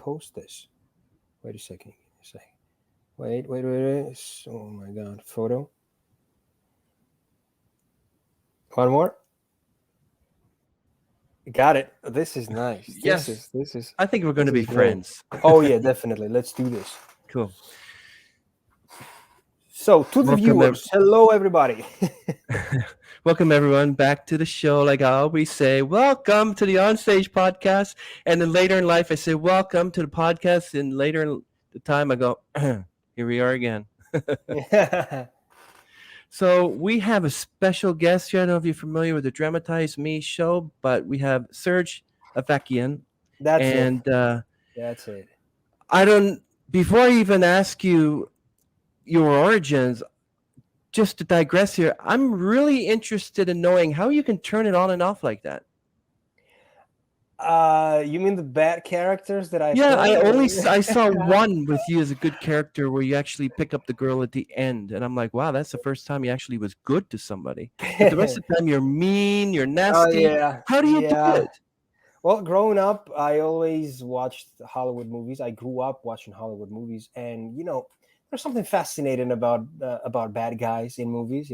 post this? Wait a second. Wait. Oh my God. Photo. One more. Got it. This is nice. Yes. This is I think we're going this to be is great. friends. Oh yeah, definitely. Let's do this. Cool. So to the Welcome, viewers, hello everybody. welcome everyone back to the show. Like I always say, welcome to the OnStage podcast. And then later in life, I say, welcome to the podcast. And later in the time, I go, here we are again. So we have a special guest here. I don't know if you're familiar with the DramatizeME show, but we have Serj Avakian. That's it. And That's it. I don't, before I even ask you your origins, just to digress here, I'm really interested in knowing how you can turn it on and off like that. You mean the bad characters that I Yeah, play? I saw one with you as a good character where you actually pick up the girl at the end, and I'm like, wow, that's the first time you actually was good to somebody. But the rest of the time, you're mean, you're Oh nasty. yeah. How do you do Yeah. it? Well, growing up, I always watched Hollywood movies. I grew up watching Hollywood movies, and there's something fascinating about bad guys in movies.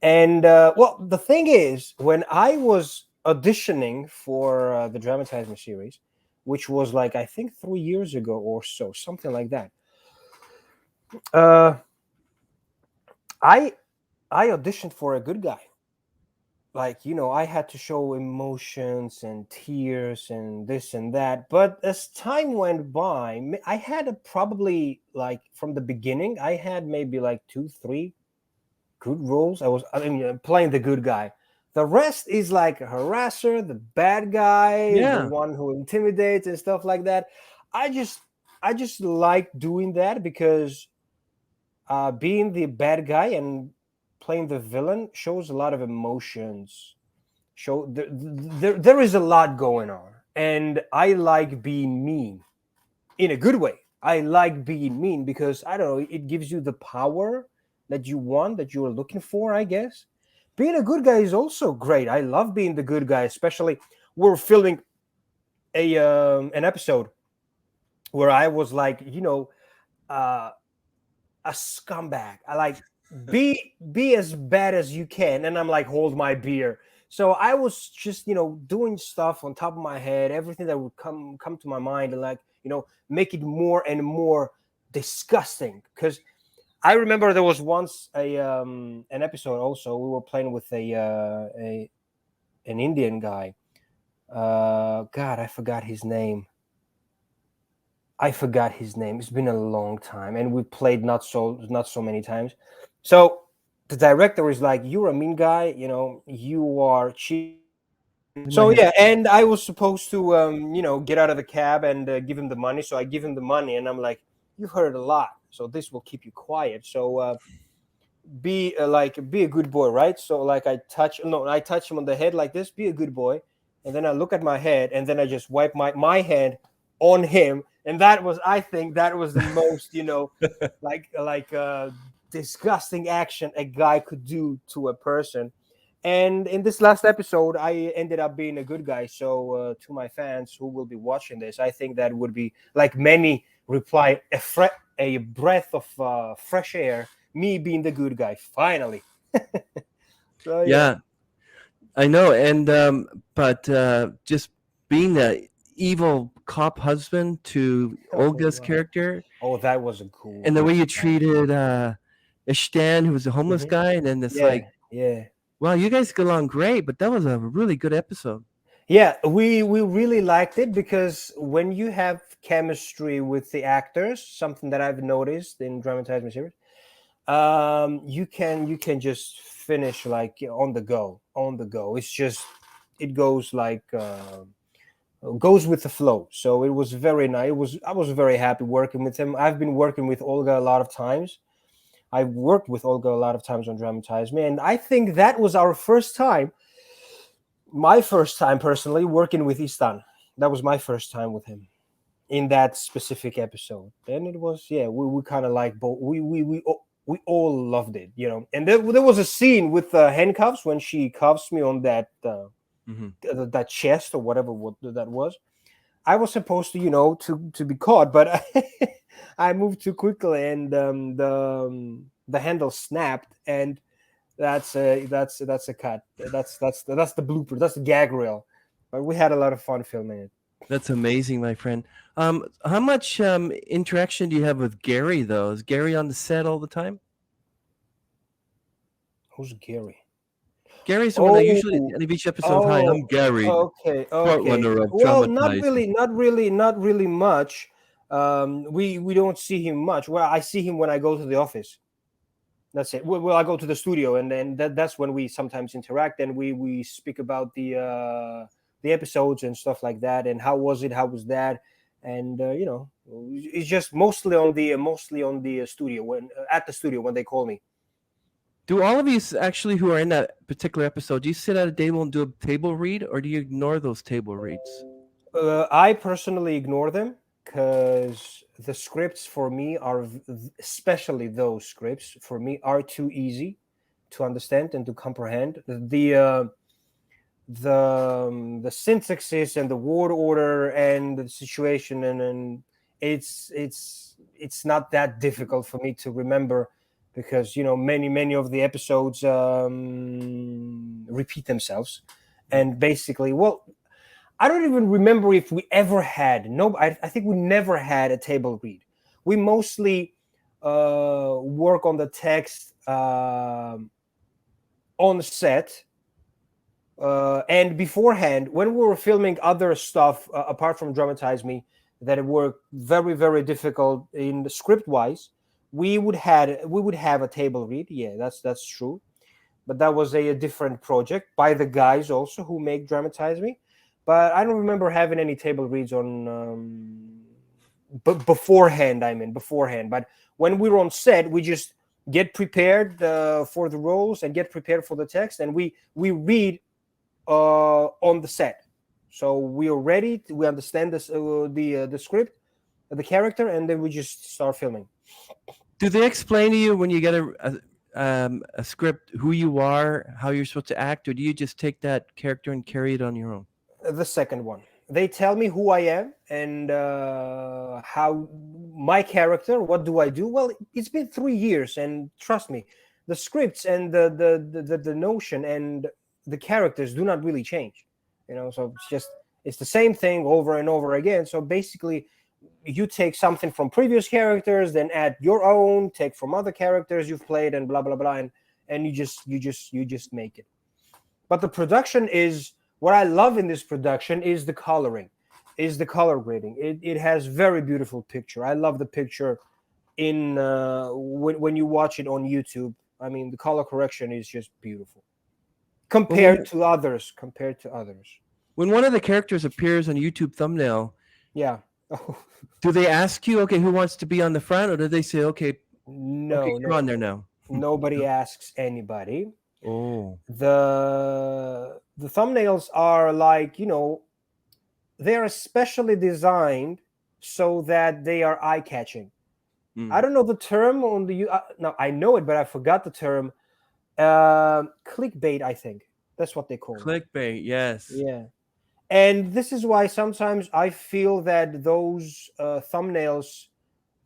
And well, the thing is, when I was auditioning for the DramatizeME series, which was like I think 3 years ago or so, something like that. I auditioned for a good guy. Like I had to show emotions and tears and this and that. But as time went by, I had probably like from the beginning, I had maybe like 2, 3 good roles. I mean, playing the good guy. The rest is like a harasser, the bad guy, the Yeah. one who intimidates and stuff like that. I just like doing that because being the bad guy and playing the villain shows a lot of emotions. There is a lot going on, and I like being mean in a good way. I like being mean because I don't know, it gives you the power that you want, that you are looking for, I guess. Being a good guy is also great. I love being the good guy, especially we're filming an episode where I was like, uh, a scumbag. I like be as bad as you can, and I'm like, hold my beer. So I was just doing stuff on top of my head, everything that would come to my mind, and like make it more and more disgusting. Because I remember there was once an episode also we were playing with an Indian guy. God, I forgot his name. It's been a long time, and we played not so many times. So the director was like, "You're a mean guy. You are cheap." In my So head. yeah, and I was supposed to, get out of the cab and give him the money. So I give him the money, and I'm like, "You've heard a lot, so this will keep you quiet. So be a good boy, right?" So like I touch him on the head like this. Be a good boy, and then I look at my head, and then I just wipe my hand on him, and I think that was the most disgusting action a guy could do to a person. And in this last episode, I ended up being a good guy. So to my fans who will be watching this, I think that would be like many reply a breath of fresh air. Me being the good guy, finally. So yeah. Yeah, I know. And but just being the evil cop husband to Oh Olga's wow. character, Oh, that was a cool. and the way you That was treated Istan, who was a homeless cool. guy, and then it's Yeah, like, yeah. wow, you guys get along great, but that was a really good episode. Yeah, we really liked it because when you have chemistry with the actors, something that I've noticed in DramatizeME series, you can just finish like on the go. It's just it goes like goes with the flow. So it was very nice. I was very happy working with him. I've been working with Olga a lot of times. I've worked with Olga a lot of times on DramatizeME, and I think that was our first time. My first time personally working with Istan. That was my first time with him in that specific episode. And it was we kind of like both. We all loved it. And there was a scene with handcuffs when she cuffs me on that Hmm. that chest or whatever that was. I was supposed to, to be caught, but I moved too quickly, and the handle snapped, and that's a cut. That's the blooper. That's the gag reel. But we had a lot of fun filming it. That's amazing, my friend. How much interaction do you have with Gary, though? Is Gary on the set all the time? Who's Gary? Gary's the one that Oh, usually at each episode, "Hi, oh, I'm Gary, okay, part okay. runner of Well, not Dramatize." really, not really much. We don't see him much. Well, I see him when I go to the office. That's it. Well, I go to the studio, and then that's when we sometimes interact, and we speak about the episodes and stuff like that, and how was it, how was that, and it's just mostly on the studio when at the studio when they call me. Do all of you actually who are in that particular episode, do you sit at a table and do a table read, or do you ignore those table reads? I personally ignore them because the scripts for me are, especially those scripts for me, are too easy to understand and to comprehend. The syntaxes and the word order and the situation, and it's not that difficult for me to remember, because many of the episodes repeat themselves, and basically, well, I don't even remember if we ever had. No, I think we never had a table read. We mostly work on the text on set, and beforehand, when we were filming other stuff apart from DramatizeME that were very, very difficult in the script wise, we would have a table read. Yeah, that's true. But that was a different project by the guys also who make DramatizeME. But I don't remember having any table reads on beforehand. Beforehand. But when we were on set, we just get prepared for the roles and get prepared for the text, and we read on the set. So we are ready. We understand this, the script, the character, and then we just start filming. Do they explain to you when you get a script who you are, how you're supposed to act, or do you just take that character and carry it on your own? The second one. They tell me who I am and how my character. What do I do? Well, it's been 3 years, and trust me, the scripts and the notion and the characters do not really change. So it's the same thing over and over again. So basically, you take something from previous characters, then add your own, take from other characters you've played, and blah blah blah, and you just make it. But the production is what I love in this production is the coloring, is the color grading. It has very beautiful picture. I love the picture in when you watch it on YouTube. I mean, the color correction is just beautiful compared to others. When one of the characters appears on a YouTube thumbnail, yeah. Do they ask you, okay, who wants to be on the front, or do they say, okay, no, you're on there now? Nobody asks anybody. Oh. The thumbnails are like, they are especially designed so that they are eye-catching. I don't know the term on the no, I know it, but I forgot the term. Clickbait, I think that's what they call it. Clickbait, yes. Yeah. And this is why sometimes I feel that those thumbnails,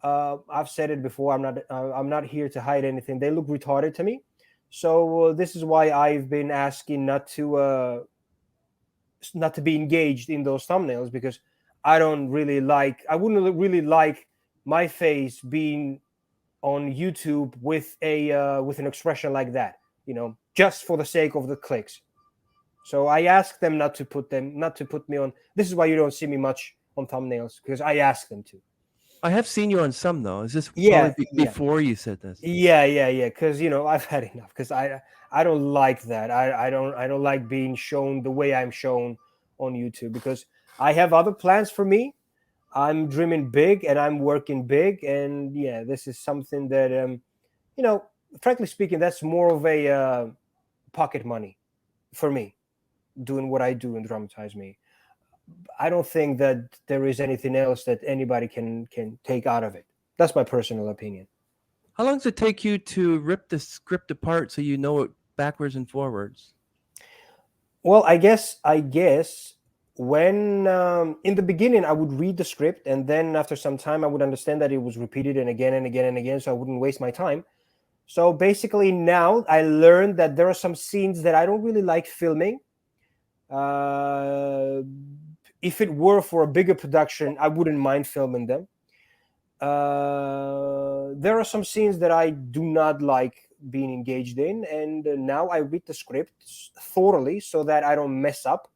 I've said it before, I'm not here to hide anything, they look retarded to me. So this is why I've been asking not to be engaged in those thumbnails, because I wouldn't really like my face being on YouTube with an expression like that, just for the sake of the clicks. So I ask them not to put me on. This is why you don't see me much on thumbnails, because I ask them to. I have seen you on some though. Is this before you said this? Yeah. Because I've had enough. Because I don't like that. I don't like being shown the way I'm shown on YouTube, because I have other plans for me. I'm dreaming big and I'm working big, and yeah, this is something that frankly speaking, that's more of a pocket money for me, doing what I do in DramatizeME. I don't think that there is anything else that anybody can take out of it. That's my personal opinion. How long does it take you to rip the script apart so you know it backwards and forwards? Well, I guess when in the beginning I would read the script, and then after some time I would understand that it was repeated and again and again and again, so I wouldn't waste my time. So basically now I learned that there are some scenes that I don't really like filming. If it were for a bigger production, I wouldn't mind filming them. There are some scenes that I do not like being engaged in, and now I read the script thoroughly so that I don't mess up.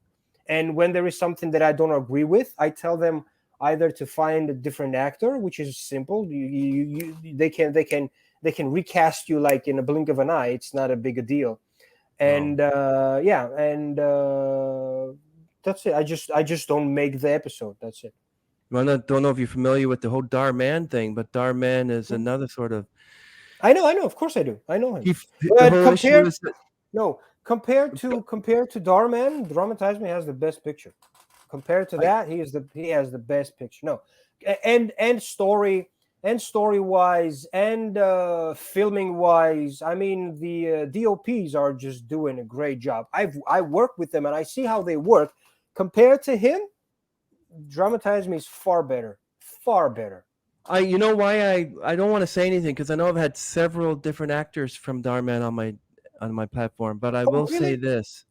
And when there is something that I don't agree with, I tell them either to find a different actor, which is simple. They can recast you like in a blink of an eye. It's not a big a deal. And yeah, and that's it. I just don't make the episode. That's it. I don't know if you're familiar with the whole Dhar Mann thing, but Dhar Mann is another sort of. I know. Of course, I do. I know him. The But whole issue is that, compared to Dhar Mann, DramatizeME has the best picture. Compared to that, he has the best picture. No, and story wise and filming wise. I mean, the DOPs are just doing a great job. I work with them and I see how they work. Compared to him, DramatizeME is far better. Far better. you know why I don't want to say anything, because I know I've had several different actors from Dhar Mann on my platform, but I will say this.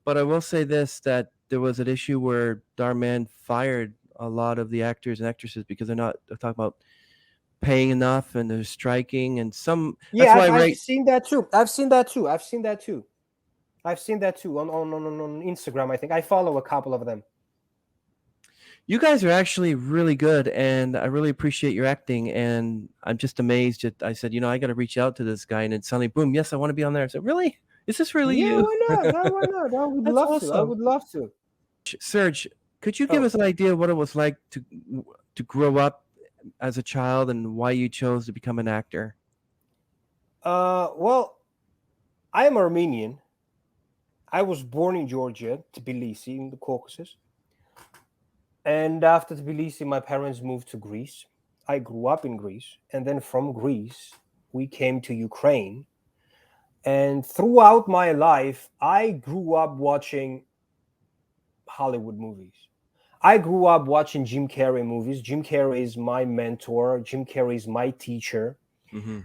But I will say this, that there was an issue where Dhar Mann fired a lot of the actors and actresses because they're talking about paying enough and they're striking and some. Yeah, that's why I've seen that too. I've seen that too on Instagram. I think I follow a couple of them. You guys are actually really good, and I really appreciate your acting. And I'm just amazed that I said, I got to reach out to this guy, and then suddenly, boom! Yes, I want to be on there. I said, really? Is this really you? Why not? Why not? I would love to. I would love to. Serj, could you give us an idea of what it was like to grow up as a child and why you chose to become an actor? Well, I am Armenian. I was born in Georgia, Tbilisi, in the Caucasus. And after Tbilisi, my parents moved to Greece. I grew up in Greece. And then from Greece, we came to Ukraine. And throughout my life, I grew up watching Hollywood movies. I grew up watching Jim Carrey movies. Jim Carrey is my mentor. Jim Carrey is my teacher. Mm-hmm.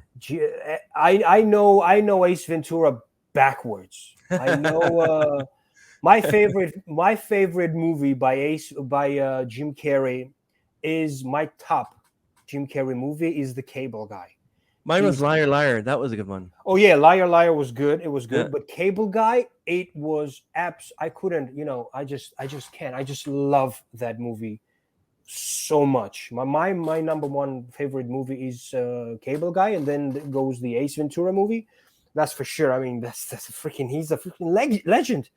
I know Ace Ventura backwards. I know my favorite movie by Jim Carrey is my top Jim Carrey movie is The Cable Guy. Mine was Liar Liar. That was a good one. Oh yeah, Liar Liar was good. It was good, yeah. But Cable Guy, it was I couldn't, I just can't. I just love that movie so much. My number one favorite movie is Cable Guy, and then goes the Ace Ventura movie. That's for sure. I mean, he's a freaking legend.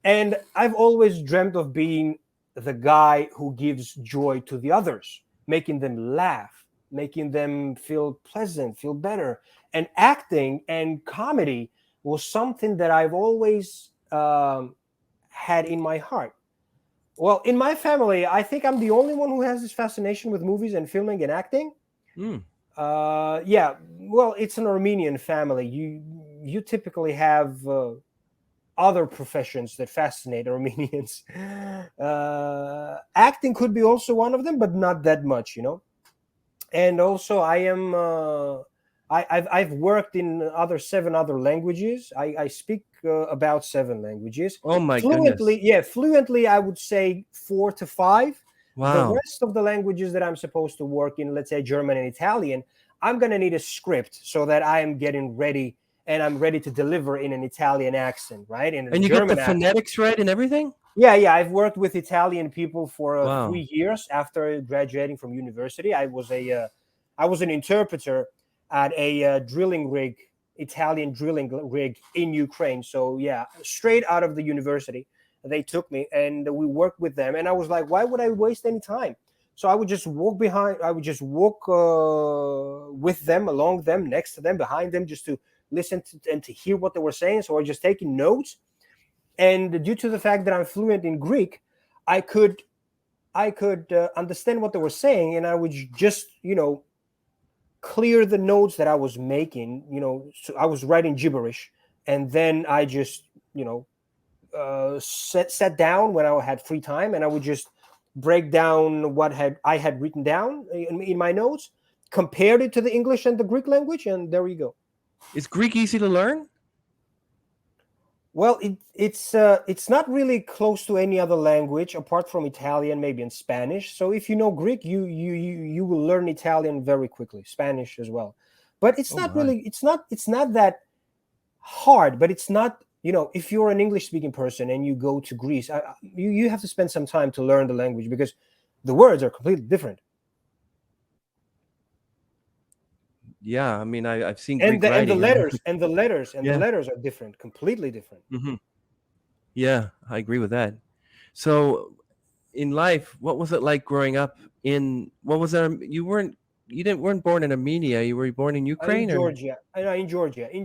And I've always dreamt of being the guy who gives joy to the others, making them laugh, making them feel pleasant, feel better. And acting and comedy was something that I've always had in my heart. Well, in my family, I think I'm the only one who has this fascination with movies and filming and acting. Yeah, well, it's an Armenian family. You typically have other professions that fascinate Armenians. Acting could be also one of them, but not that much, And also, I am. I've worked in 7 other languages. I speak about 7 languages. Oh my fluently, goodness! Yeah, fluently, I would say 4 to 5. Wow. The rest of the languages that I'm supposed to work in, let's say German and Italian, I'm gonna need a script so that I am getting ready and I'm ready to deliver in an Italian accent, right? And you get the phonetics right and everything? Yeah. I've worked with Italian people for 3 years after graduating from university. I was an interpreter at a drilling rig, Italian drilling rig in Ukraine. So yeah, straight out of the university, they took me and we worked with them. And I was like, why would I waste any time? So I would just walk with them, along them, next to them, behind them, just to listen to and to hear what they were saying. So I was just taking notes. And due to the fact that I'm fluent in Greek, I could understand what they were saying, and I would just, clear the notes that I was making. So I was writing gibberish, and then I just, sat down when I had free time, and I would just break down what I had written down in my notes, compared it to the English and the Greek language, and there you go. Is Greek easy to learn? Well, it's not really close to any other language apart from Italian, maybe, and Spanish. So if you know Greek, you will learn Italian very quickly, Spanish as well. But it's not really it's not that hard. But it's not, if you're an English speaking person and you go to Greece, you have to spend some time to learn the language, because the words are completely different. Yeah, I mean, I've seen And Greek writing. the letters are different, completely different. Mm-hmm. Yeah, I agree with that. So, in life, what was it like growing up in? What was that? You weren't born in Armenia. You were born in Ukraine, In or Georgia. In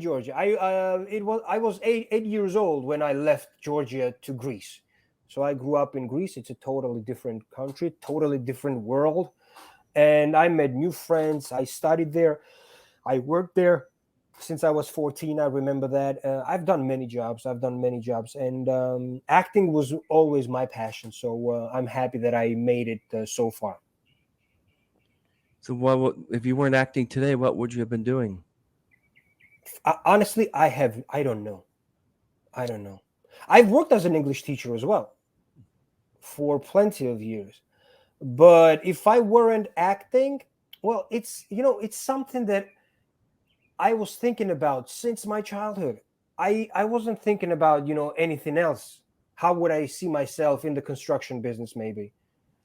Georgia. I was 8 years old when I left Georgia to Greece. So I grew up in Greece. It's a totally different country, totally different world, and I met new friends. I studied there. I worked there since I was 14. I remember that. I've done many jobs. And acting was always my passion. So I'm happy that I made it so far. so if you weren't acting today? What would you have been doing? Honestly, I don't know. I've worked as an English teacher as well for plenty of years. But if I weren't acting, well, it's something that I was thinking about since my childhood. I wasn't thinking about, anything else. How would I see myself in the construction business, maybe?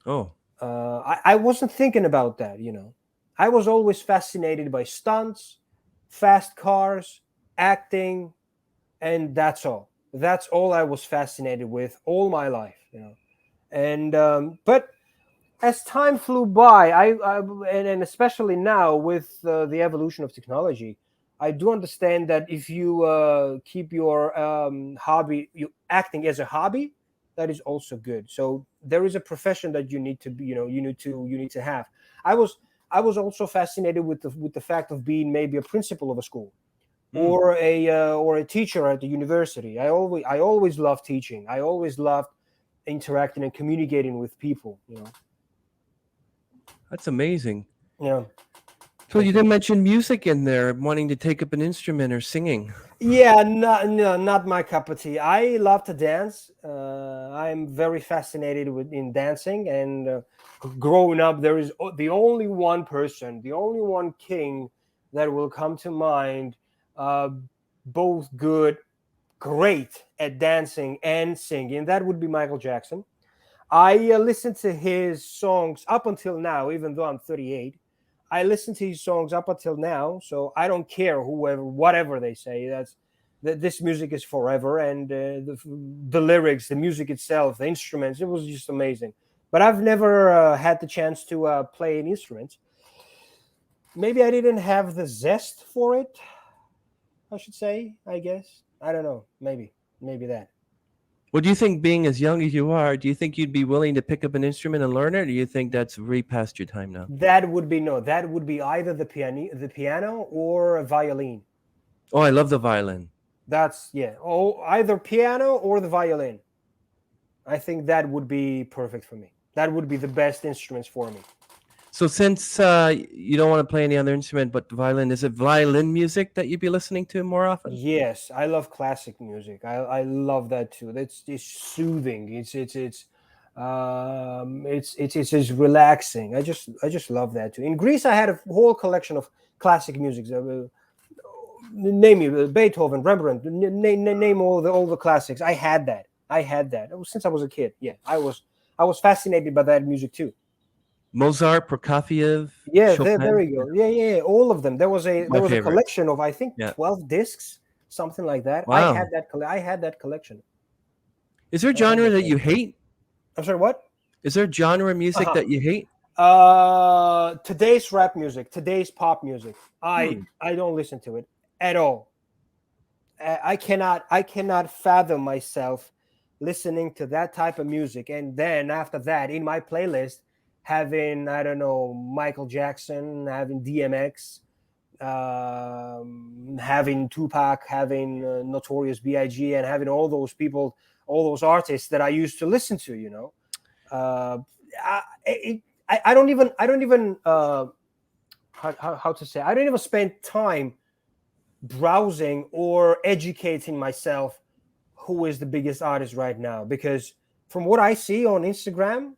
Oh, I wasn't thinking about that. I was always fascinated by stunts, fast cars, acting, and that's all. That's all I was fascinated with all my life. And but as time flew by, and especially now with the evolution of technology, I do understand that if you keep your hobby, you acting as a hobby, that is also good. So there is a profession that you need to be, you need to have. I was I was also fascinated with the fact of being maybe a principal of a school, or a teacher at the university. I always loved teaching. I always loved interacting and communicating with people. That's amazing. Yeah. So you didn't mention music in there, wanting to take up an instrument or singing. Yeah, not my cup of tea. I love to dance. I'm very fascinated in dancing, and growing up, there is the only one person, the only one king that will come to mind, both great at dancing and singing. That would be Michael Jackson. I listen to his songs up until now, even though I'm 38. I listen to his songs up until now, so I don't care whatever they say. This music is forever, and the lyrics, the music itself, the instruments, it was just amazing. But I've never had the chance to play an instrument. Maybe I didn't have the zest for it, I should say, I guess. I don't know. Maybe that. Well, do you think, being as young as you are, do you think you'd be willing to pick up an instrument and learn it, or do you think that's way past your time now? That would be either the piano or a violin. Oh, I love the violin. Either piano or the violin. I think that would be perfect for me. That would be the best instruments for me. So since you don't want to play any other instrument but the violin, is it violin music that you'd be listening to more often? Yes, I love classic music. I love that too. It's soothing. It's relaxing. I just love that too. In Greece, I had a whole collection of classic music. Name me Beethoven, Rembrandt. Name all the classics. I had that. Since I was a kid. Yeah, I was fascinated by that music too. Mozart, Prokofiev, Yeah, Chopin. there we go. Yeah, all of them. There was a favorite. collection of, I think, Yeah. 12 discs, something like that. Wow. I had that collection. Is there a genre that you hate? I'm sorry, what? Is there a genre of music that you hate? Today's rap music, today's pop music. I don't listen to it at all. I cannot fathom myself listening to that type of music, and then after that, in my playlist, having, I don't know, Michael Jackson, having DMX, having Tupac, having Notorious B.I.G., and having all those people all those artists that I used to listen to. You know, I don't even how to say, I don't even spend time browsing or educating myself who is the biggest artist right now, because from what I see on Instagram,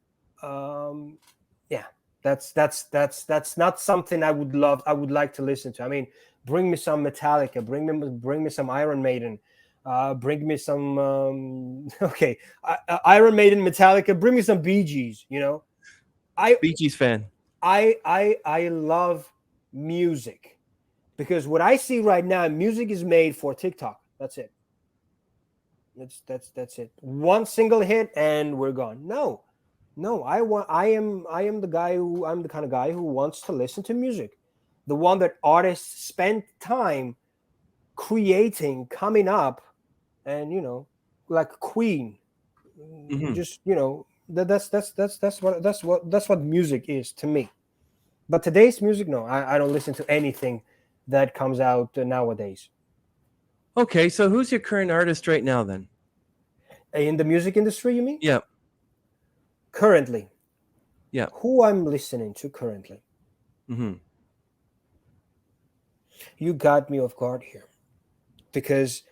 yeah, that's not something I would like to listen to. I mean, bring me some Metallica, bring me some Iron Maiden, bring me some okay, Iron Maiden, Metallica, bring me some Bee Gees. You know, Bee Gees fan. I love music, because what I see right now, music is made for TikTok. That's it. That's it. One single hit and we're gone. No, I am the guy who I'm the kind of guy who wants to listen to music, the one that artists spend time creating, coming up, and you know, like Queen, just you know, that's what music is to me. But today's music, no, I don't listen to anything that comes out nowadays. Okay, so who's your current artist right now then? In the music industry, you mean? Yeah. Currently. Yeah. Who I'm listening to currently. You got me off guard here. Because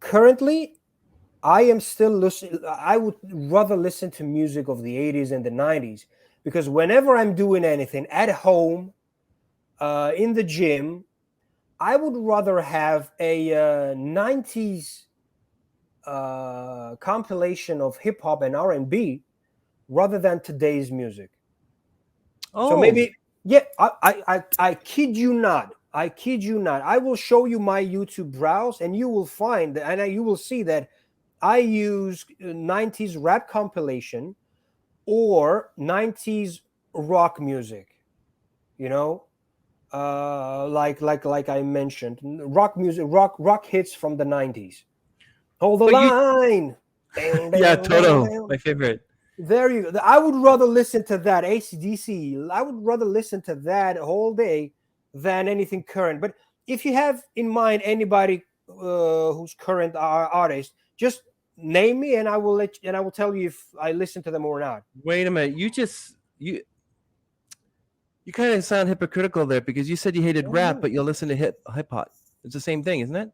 currently, I am still listening. I would rather listen to music of the 80s and the 90s, because whenever I'm doing anything at home, in the gym, I would rather have a 90s compilation of hip hop and R&B rather than today's music. Oh, so maybe, yeah, I kid you not. I kid you not. I will show you my YouTube browse, and you will find that, and you will see that I use 90s rap compilation or 90s rock music. You know, like I mentioned, rock music, rock hits from the 90s. Hold the line. Bang, bang, yeah, bang, Toto, bang. my favorite. There you go. I would rather listen to that AC/DC. I would rather listen to that all day than anything current. But if you have in mind anybody who's current artist, just name me, and I will tell you if I listen to them or not. Wait a minute, you kind of sound hypocritical there, because you said you hated rap, but you'll listen to hip hop. It's the same thing, isn't it?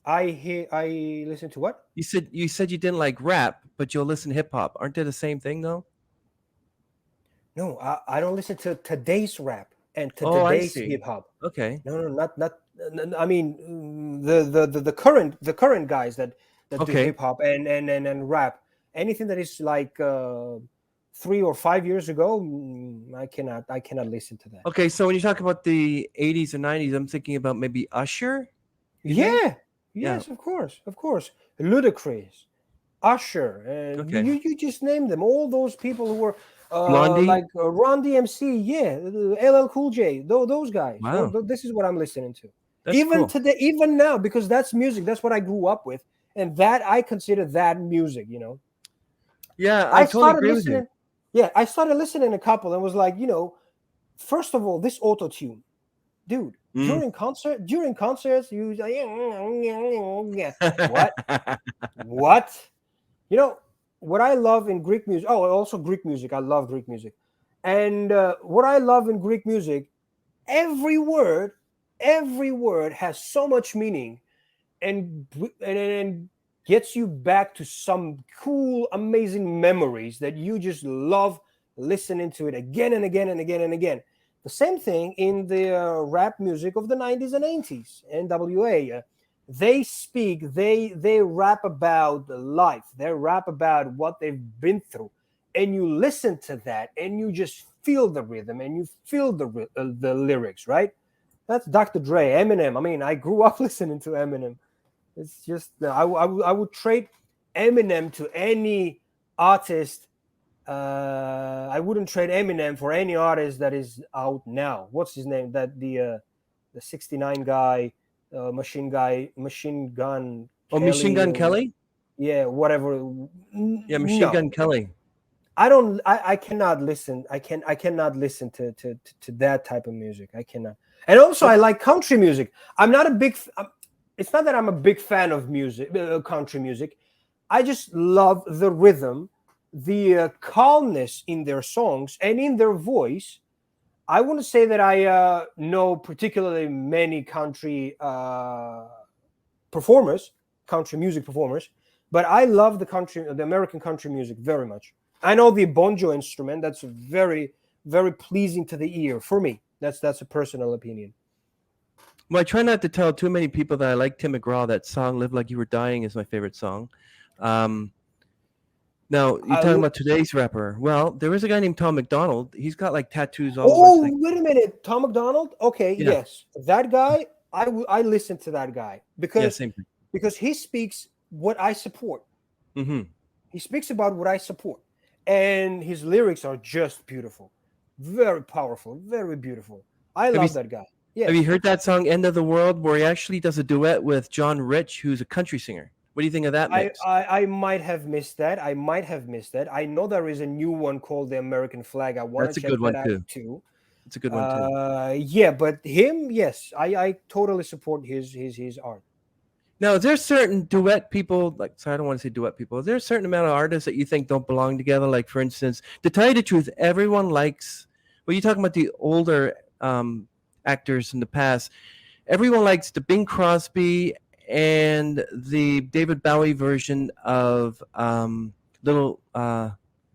I listen to what? You said you didn't like rap, but you'll listen to hip hop. Aren't they the same thing though? No, I don't listen to today's rap and to Oh, I today's see. hip hop. Okay. No, not. I mean, the current guys that do Okay. hip hop and rap. Anything that is like 3 or 5 years ago, I cannot listen to that. Okay, so when you talk about the 80s or 90s, I'm thinking about maybe Usher. You Yeah. think? Yes, of course. Ludacris, Usher, and Okay. you just named them. All those people who were Blondie? like Ron DMC, yeah, LL Cool J, those guys. Wow. This is what I'm listening to. That's Even cool. today, even now, because that's music. That's what I grew up with, and that I consider that music. You know. Yeah, I totally agree with you. listening. Yeah, I started listening a couple and was like, you know, first of all, this auto tune, dude. During concerts, you what? You know what I love in Greek music. Oh, also Greek music. I love Greek music, and what I love in Greek music, every word has so much meaning, and gets you back to some cool, amazing memories that you just love listening to it again and again and again and again. The same thing in the rap music of the 90s and 80s, NWA. They rap about life. They rap about what they've been through. And you listen to that and you just feel the rhythm and you feel the lyrics, right? That's Dr. Dre, Eminem. I mean, I grew up listening to Eminem. It's just, I would trade Eminem to any artist. I wouldn't trade Eminem for any artist that is out now. What's his name? That the 69 guy, machine gun. Oh, Machine Gun Kelly? Yeah, whatever. Yeah, Machine Gun Kelly. I cannot listen. I cannot listen to that type of music. I cannot. And also, I like country music. I'm not a big. It's not that I'm a big fan of music, country music. I just love the rhythm, the calmness in their songs and in their voice. I want to say that I know particularly many country performers, country music performers, but I love the American country music very much. I know the banjo instrument. That's very, very pleasing to the ear for me. That's a personal opinion. Well, I try not to tell too many people that I like Tim McGraw. That song "Live Like You Were Dying" is my favorite song. Now you're I, talking about today's rapper. Well, there is a guy named Tom McDonald. He's got like tattoos all over his oh, thing. wait a minute, Tom McDonald. Okay, Yeah, yes, that guy. I listen to that guy yeah, same thing. because he speaks what I support. Mm-hmm. He speaks about what I support, and his lyrics are just beautiful, very powerful, very beautiful. I Have you love that guy. have you Yes, heard that song "End of the World" where he actually does a duet with John Rich, who's a country singer? What do you think of that I, mix? I I might have missed that. I might have missed that. I know there is a new one called the American Flag. I want That's to a good check that one out too. too. It's a good one too. Yeah, but him, yes, I totally support his art. Now, is there certain duet people, like, sorry, I don't want to say duet people. Is there a certain amount of artists that you think don't belong together? Like, for instance, to tell you the truth, everyone likes, well, you're talking about the older actors in the past. Everyone likes the Bing Crosby and the David Bowie version of Little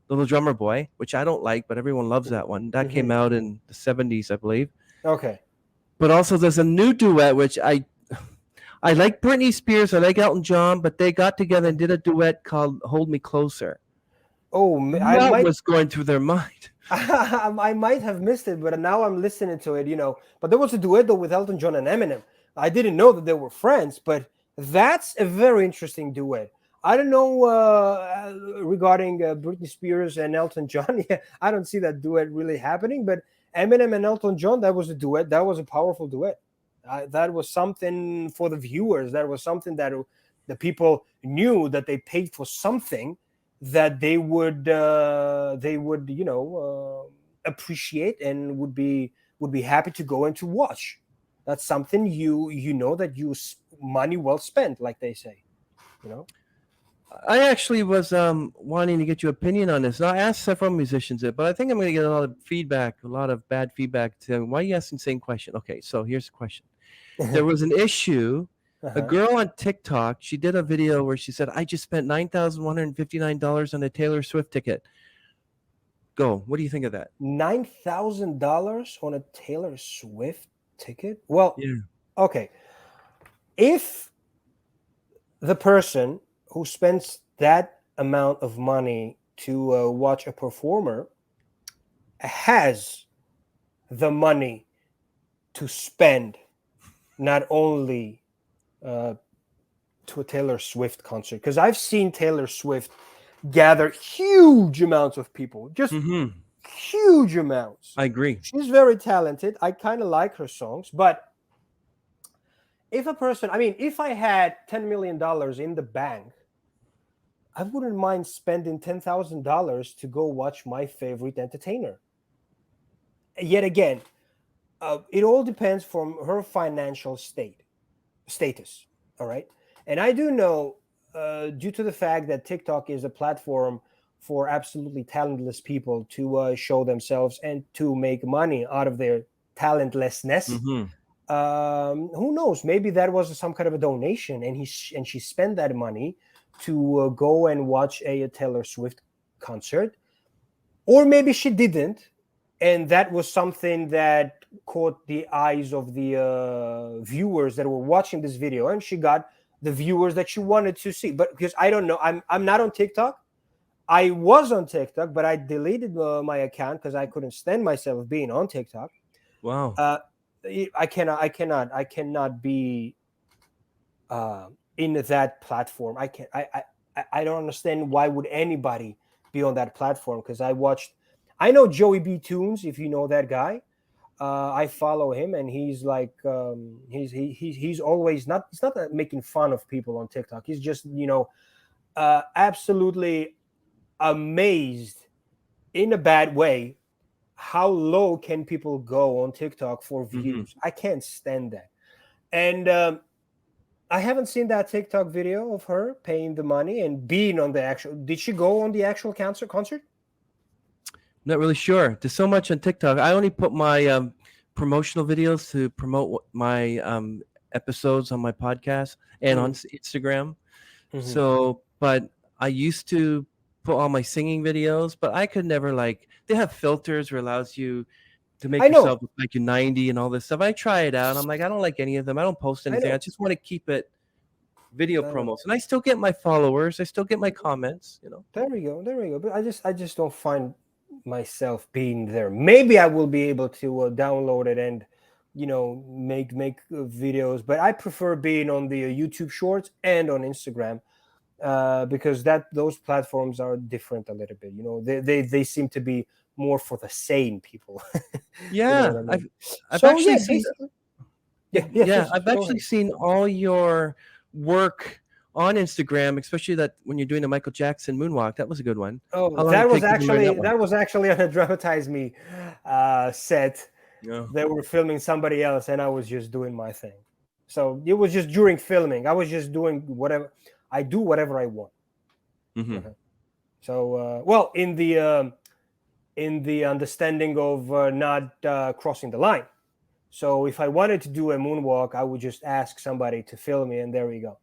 Little Drummer Boy, which I don't like, but everyone loves that one. That came Hmm. out in the 70s, I believe. Okay. But also, there's a new duet, which I like Britney Spears, I like Elton John, but they got together and did a duet called "Hold Me Closer." Oh, I What might was going through their mind? I might have missed it, but now I'm listening to it, you know. But there was a duet though with Elton John and Eminem. I didn't know that they were friends, but that's a very interesting duet. I don't know regarding Britney Spears and Elton John. Yeah, I don't see that duet really happening. But Eminem and Elton John, that was a duet. That was a powerful duet. That was something for the viewers. That was something that the people knew that they paid for something that they would appreciate and would be happy to go and to watch. That's something you know that money well spent, like they say, you know. I actually was wanting to get your opinion on this. Now, I asked several musicians it, but I think I'm going to get a lot of feedback, a lot of bad feedback. To why are you asking the same question? Okay, so here's the question. There was an issue. A Uh-huh. girl on TikTok, she did a video where she said, "I just spent $9,159 on a Taylor Swift ticket." Go. What do you think of that? $9,000 on a Taylor Swift ticket? Well, Yeah. okay. If the person who spends that amount of money to watch a performer has the money to spend not only to a Taylor Swift concert, because I've seen Taylor Swift gather huge amounts of people, just Mm-hmm. huge amounts. I agree. She's very talented. I kind of like her songs, but if I had $10 million in the bank, I wouldn't mind spending $10,000 to go watch my favorite entertainer. Yet again, it all depends from her financial status. All right, and I do know, due to the fact that TikTok is a platform for absolutely talentless people to show themselves and to make money out of their talentlessness. Mm-hmm. Who knows? Maybe that was some kind of a donation, and she spent that money to go and watch a Taylor Swift concert, or maybe she didn't, and that was something that caught the eyes of the viewers that were watching this video, and she got the viewers that she wanted to see. But because I don't know, I'm not on TikTok. I was on TikTok, but I deleted my account because I couldn't stand myself being on TikTok. Wow. Uh, I cannot be in that platform. I can I don't understand why would anybody be on that platform, because I know Joey B Tunes, if you know that guy. I follow him, and he's like he's always not he's not making fun of people on TikTok. He's just absolutely amazed in a bad way how low can people go on TikTok for Mm-hmm. views. I can't stand that. And I haven't seen that TikTok video of her paying the money and being on the actual. Did she go on the actual concert? Not really sure. There's so much on TikTok. I only put my promotional videos to promote my episodes on my podcast and on Instagram. Mm-hmm. So, but I used to put all my singing videos, but I could never like. They have filters where allows you to make I know, yourself look like you're 90 and all this stuff. I try it out. I'm like, I don't like any of them. I don't post I anything. I know, just want to keep it video I know. promos, and I still get my followers. I still get my comments. You know. There we go, there we go. But I just don't find myself being there. Maybe I will be able to download it and, make videos. But I prefer being on the YouTube Shorts and on Instagram. Because those platforms are different a little bit. They seem to be more for the sane people. You know Yeah, what I mean? I've So yeah, actually seen. basically, yeah, yes, Yeah, yes. I've Go actually ahead. seen all your work on Instagram, especially that when you're doing the Michael Jackson moonwalk. That was a good one. Oh, How long did it take you to learn that one? that was actually on a DramatizeME set. Yeah. They were filming somebody else, and I was just doing my thing. So it was just during filming. I was just doing whatever. I do whatever I want. Hmm. Uh-huh. So, well, in the understanding of not crossing the line. So if I wanted to do a moonwalk, I would just ask somebody to film me, and there we go.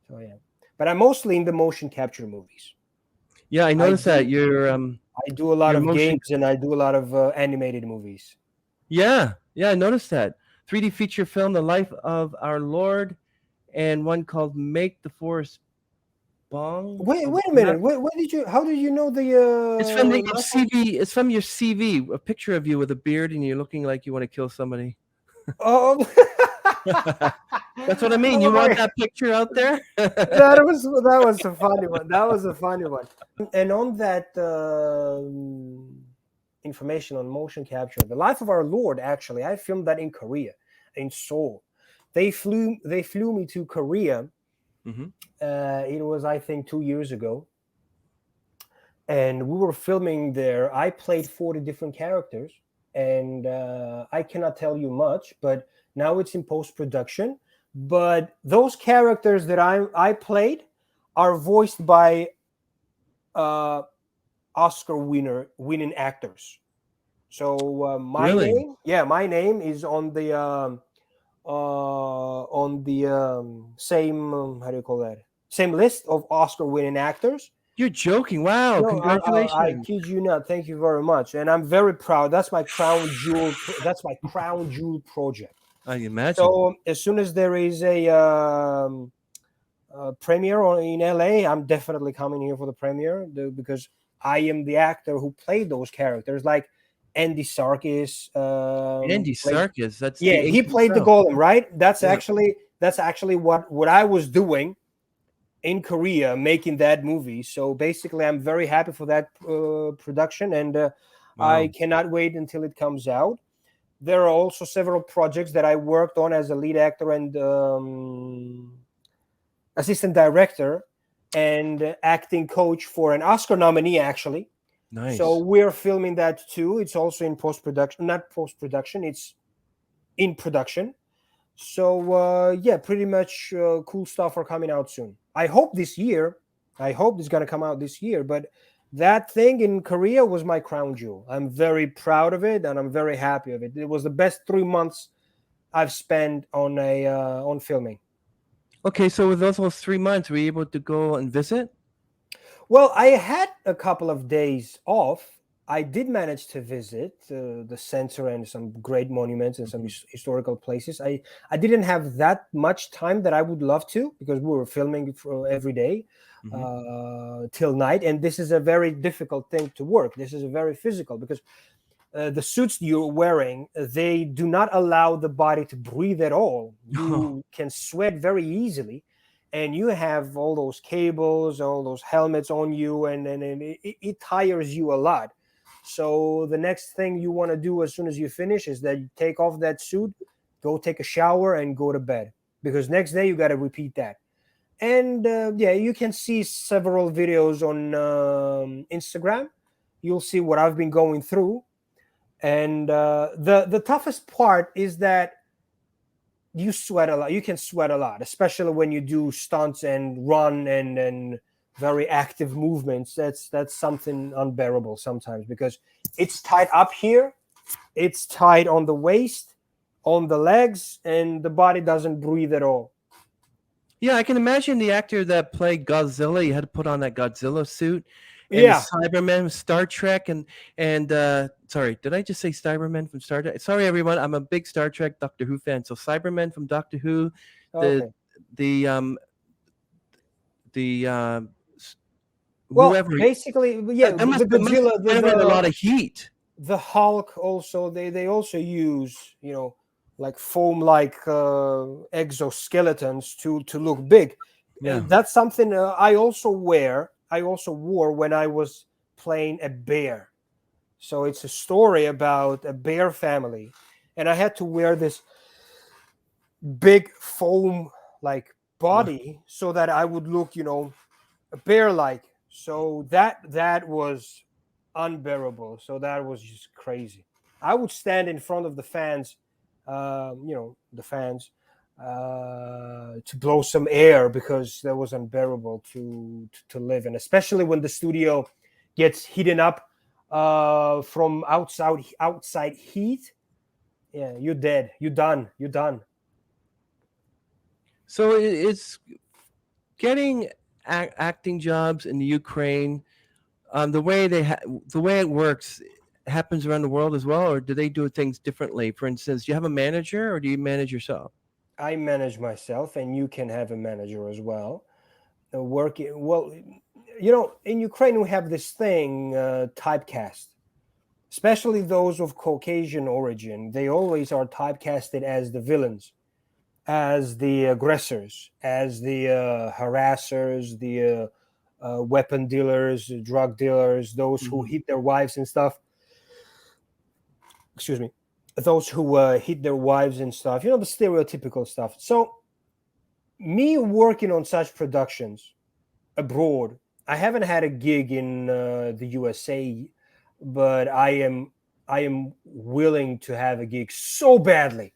So yeah, but I'm mostly in the motion capture movies. Yeah, I I noticed that do I do a lot your of motion. games and I do a lot of animated movies. Yeah, yeah, I noticed that 3D feature film, The Life of Our Lord, and one called Make the Forest Bong. Wait a I'm not. minute. What did you? How did you know the It's from your last one? CV. It's from your CV. A picture of you with a beard, and you're looking like you want to kill somebody. Oh, That's what I mean. You oh want my! that picture out there? That was a funny one. That was a funny one. And on that information on motion capture, the life of our Lord. Actually, I filmed that in Korea, in Seoul. They flew me to Korea. Hmm. It was, I think, 2 years ago, and we were filming there. I played 40 different characters, and I cannot tell you much, but now it's in post production. But those characters that I played are voiced by uh, Oscar winning actors. So Really? my name is on the same how do you call that, same list of Oscar winning actors. You're joking. Wow. No, I Congratulations. kid you not. Thank you very much, and I'm very proud. That's my crown jewel. That's my crown jewel project. I imagine. So as soon as there is a premiere in LA, I'm definitely coming here for the premiere because I am the actor who played those characters, like Andy Serkis. Andy Played, Serkis. That's the yeah, he ancient played the self. Golem, right? That's Yeah. actually what I was doing in Korea making that movie. So basically, I'm very happy for that production, and I Wow. cannot wait until it comes out. There are also several projects that I worked on as a lead actor and assistant director and acting coach for an Oscar nominee, actually. So Nice. we're filming that too. It's also in post production, not post production. It's in production. So yeah, pretty much cool stuff are coming out soon. I hope this year. I hope it's gonna come out this year. But that thing in Korea was my crown jewel. I'm very proud of it, and I'm very happy of it. It was the best 3 months I've spent on filming. Okay, so with those 3 months, were you able to go and visit? Well, I had a couple of days off. I did manage to visit the center and some great monuments and some Hmm. historical places. I didn't have that much time that I would love to because we were filming for every day Hmm. till night, and this is a very difficult thing to work. This is a very physical because the suits you're wearing, they do not allow the body to breathe at all. You can sweat very easily, and you have all those cables, all those helmets on you, and it tires you a lot. So the next thing you want to do as soon as you finish is that you take off that suit, go take a shower, and go to bed, because next day you got to repeat that. And yeah, you can see several videos on Instagram. You'll see what I've been going through. And the toughest part is that you sweat a lot. You can sweat a lot, especially when you do stunts and run and very active movements. That's something unbearable sometimes because it's tight up here, it's tight on the waist, on the legs, and the body doesn't breathe at all. Yeah, I can imagine the actor that played Godzilla. He had to put on that Godzilla suit, and the Yeah, Cybermen with Star Trek, and sorry, did I just say Cybermen from Star Trek? Sorry, everyone, I'm a big Star Trek, Doctor Who fan. So Cybermen from Doctor Who, the okay. the the Well, whoever basically, yeah, that the must Godzilla, generate a lot of heat. the Hulk also they also use like foam like exoskeletons to look big. Yeah. That's something I also wear. I also wore when I was playing a bear. So it's a story about a bear family, and I had to wear this big foam like Wow. body so that I would look bear like. So that was unbearable. So that was just crazy. I would stand in front of the fans, the fans, to blow some air because that was unbearable to live in, especially when the studio gets heated up from outside heat. Yeah, you're dead. You're done. You're done. So it's getting acting jobs in the Ukraine. The way the way it works happens around the world as well, or do they do things differently? For instance, do you have a manager, or do you manage yourself? I manage myself, and you can have a manager as well. Working well, in Ukraine we have this thing, typecast, especially those of Caucasian origin. They always are typecasted as the villains, as the aggressors, as the harassers, the weapon dealers, drug dealers, those who Mhm. hit their wives and stuff. Excuse me, those who hit their wives and stuff. The stereotypical stuff. So me working on such productions abroad, I haven't had a gig in the USA, but I am willing to have a gig so badly.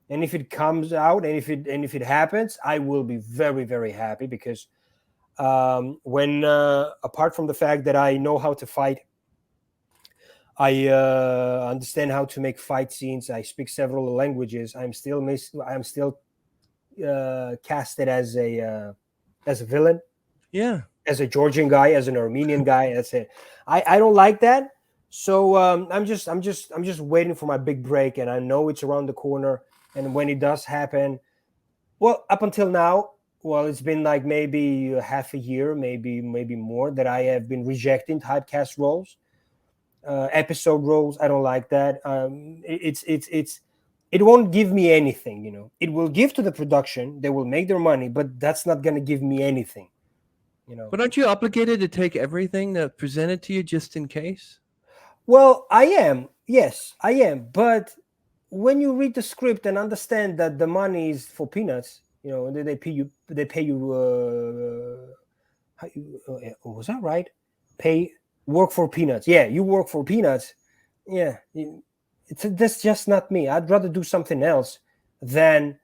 And if it comes out, and if it happens, I will be very very happy because when apart from the fact that I know how to fight, I understand how to make fight scenes. I speak several languages. I'm still casted as a villain, Yeah. as a Georgian guy, as an Armenian guy. That's it. I don't like that. So I'm just waiting for my big break, and I know it's around the corner. And when it does happen, well, up until now, well, it's been like maybe half a year, maybe more, that I have been rejecting typecast roles, episode roles. I don't like that. It won't give me anything. It will give to the production. They will make their money, but that's not gonna give me anything. You know. But aren't you obligated to take everything that's presented to you just in case? Well, I am. Yes, I am. But when you read the script and understand that the money is for peanuts, they pay you. They pay you. Was that right? Pay work for peanuts. Yeah, you work for peanuts. Yeah, that's just not me. I'd rather do something else than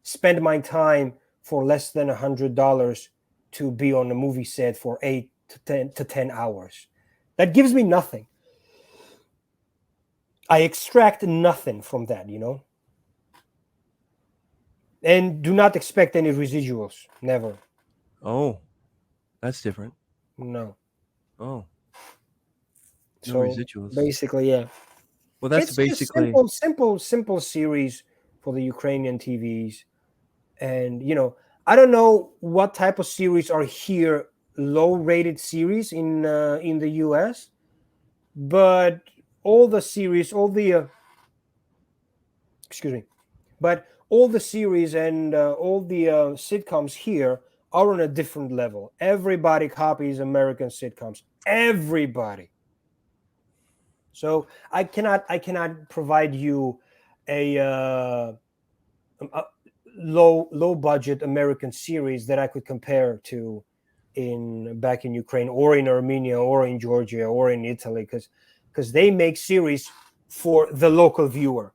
spend my time for less than $100 to be on a movie set for 8 to 10 hours. That gives me nothing. I extract nothing from that. And do not expect any residuals. Never. Oh, that's different. No. Oh, no So residuals. basically, yeah. Well, that's It's just basically. simple series for the Ukrainian TVs. And I don't know what type of series are here, low rated series in the US, but all the series, all the excuse me, but all the series and all the sitcoms here are on a different level. Everybody copies American sitcoms. Everybody. So I cannot provide you a low budget American series that I could compare to in back in Ukraine or in Armenia or in Georgia or in Italy, because they make series for the local viewer.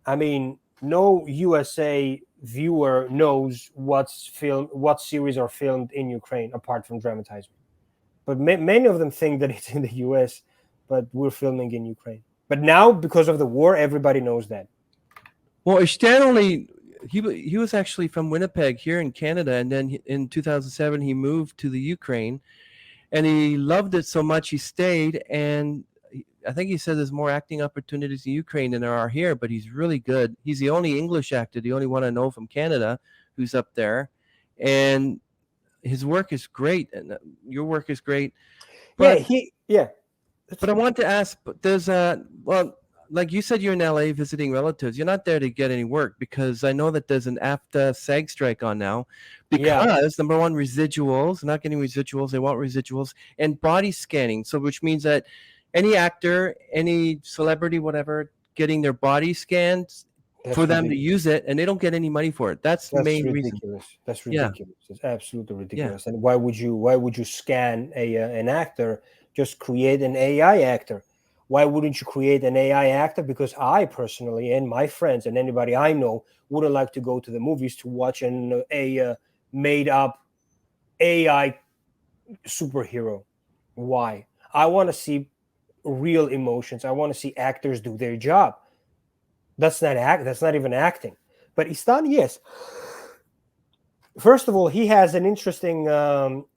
I mean, no USA viewer knows what series are filmed in Ukraine apart from DramatizeME. But many of them think that it's in the US, but we're filming in Ukraine. But now, because of the war, everybody knows that. Well, Istan only he was actually from Winnipeg here in Canada, and then in 2007 he moved to the Ukraine, and he loved it so much he stayed. And I think he said there's more acting opportunities in Ukraine than there are here, but he's really good. He's the only English actor, the only one I know from Canada who's up there, and his work is great, and your work is great. But But I want to ask, but there's like you said, you're in LA visiting relatives. You're not there to get any work, because I know that there's an AFTA SAG strike on now because number one, residuals, not getting residuals. They want residuals and body scanning. So which means that any actor, any celebrity, whatever, getting their body scanned for them to use it, and they don't get any money for it. That's the main reason. That's ridiculous. It's absolutely ridiculous. And why would you scan an actor? Just create an AI actor. Why wouldn't you create an AI actor? Because I personally, and my friends and anybody I know, wouldn't like to go to the movies to watch a made up AI superhero. Why? I want to see real emotions. I want to see actors do their job. That's not even acting. But Istan, yes. First of all, he has an interesting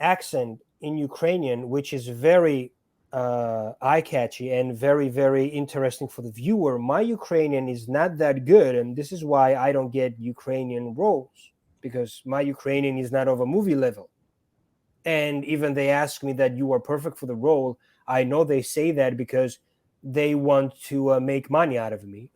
accent in Ukrainian, which is very eye-catchy and very, very interesting for the viewer. My Ukrainian is not that good, and this is why I don't get Ukrainian roles, because my Ukrainian is not of a movie level. And even they ask me that you are perfect for the role. I know they say that because they want to make money out of me.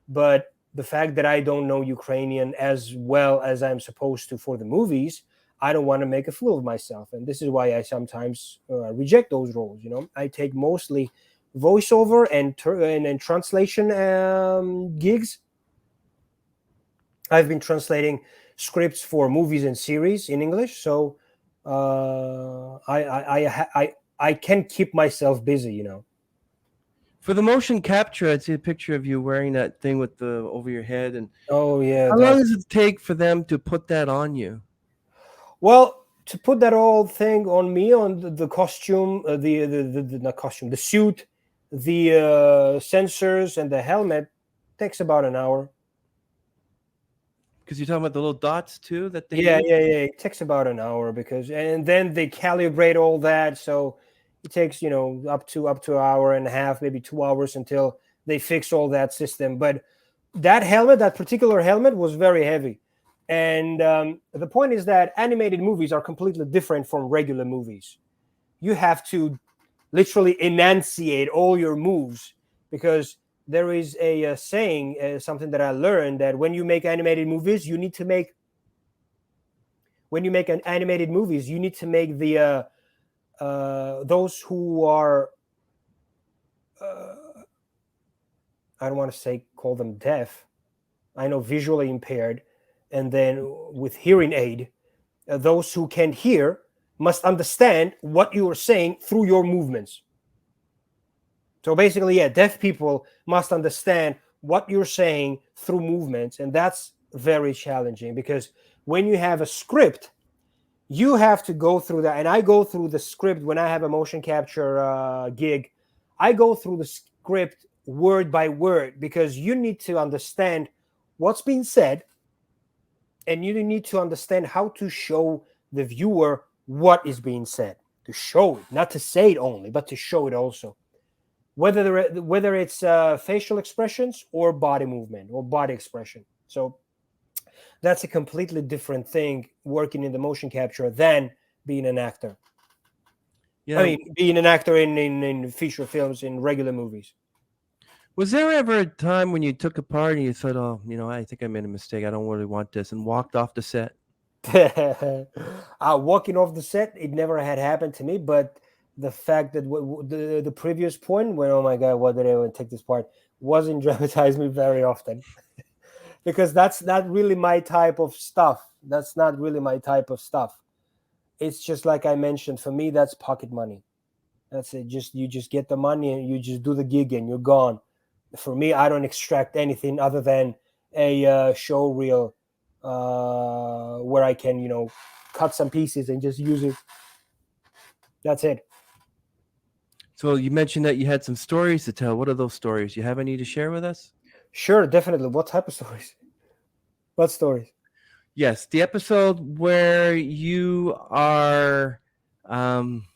But the fact that I don't know Ukrainian as well as I'm supposed to for the movies, I don't want to make a fool of myself. And this is why I sometimes reject those roles. I take mostly voiceover and translation gigs. I've been translating scripts for movies and series in English, so I can keep myself busy. For the motion capture, I see a picture of you wearing that thing with the over your head. And oh yeah, how long does it take for them to put that on you? Well, to put that whole thing on me, on the costume, not costume, the suit, the sensors, and the helmet, takes about an hour. Because you're talking about the little dots too that they use? It takes about an hour and then they calibrate all that, so it takes up to an hour and a half, maybe 2 hours until they fix all that system. But that particular helmet was very heavy. And the point is that animated movies are completely different from regular movies. You have to literally enunciate all your moves, because there is a saying, something that I learned, that when you make animated movies, you need to make the those who are I don't want to call them deaf. I know visually impaired. And then with hearing aid, those who can't hear must understand what you are saying through your movements. So basically, deaf people must understand what you're saying through movements. And that's very challenging, because when you have a script, you have to go through that. And I go through the script when I have a motion capture gig. I go through the script word by word, because you need to understand what's being said. And you need to understand how to show the viewer what is being said, to show it, not to say it only, but to show it also. Whether it's facial expressions or body movement or body expression. So that's a completely different thing, working in the motion capture, than being an actor. I mean, being an actor in feature films, in regular movies. Was there ever a time when you took a part and you thought, oh, I think I made a mistake, I don't really want this, and walked off the set? Walking off the set, it never had happened to me. But the fact that the previous point, when, oh my God, why did I even take this part, wasn't DramatizeME very often. Because that's not really my type of stuff. It's just like I mentioned, for me, that's pocket money. That's it. You just get the money and you just do the gig and you're gone. For me, I don't extract anything other than a show reel where I can, cut some pieces and just use it. That's it. So you mentioned that you had some stories to tell. What are those stories? You have any to share with us? Sure, definitely. What type of stories? What stories? Yes, the episode where you are, um,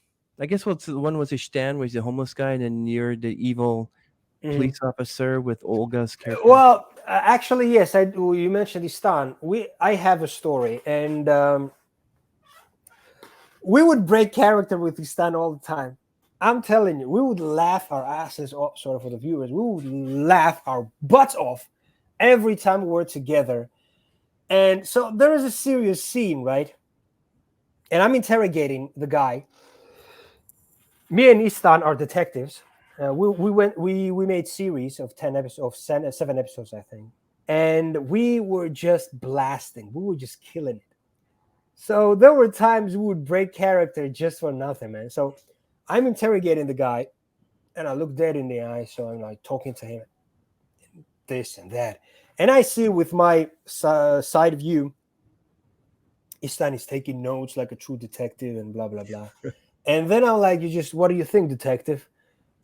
I guess what's the one was Istan, where he's a homeless guy, and then you're the evil Mhm. police officer with Olga's character. Well, actually, yes. I do. You mentioned Istan. I have a story, and we would break character with Istan all the time. I'm telling you, we would laugh our asses off. Sorry for the viewers. We would laugh our butts off every time we were together. And so there is a serious scene, right? And I'm interrogating the guy. Me and Istan are detectives. We made series of 10 episodes, of 7 episodes, I think, and we were just blasting. We were just killing it. So there were times we would break character just for nothing, man. So I'm interrogating the guy, and I look dead in the eye. So I'm like talking to him, this and that, and I see with my side view, Istan is taking notes like a true detective and blah blah blah. And then I'm like, what do you think, detective?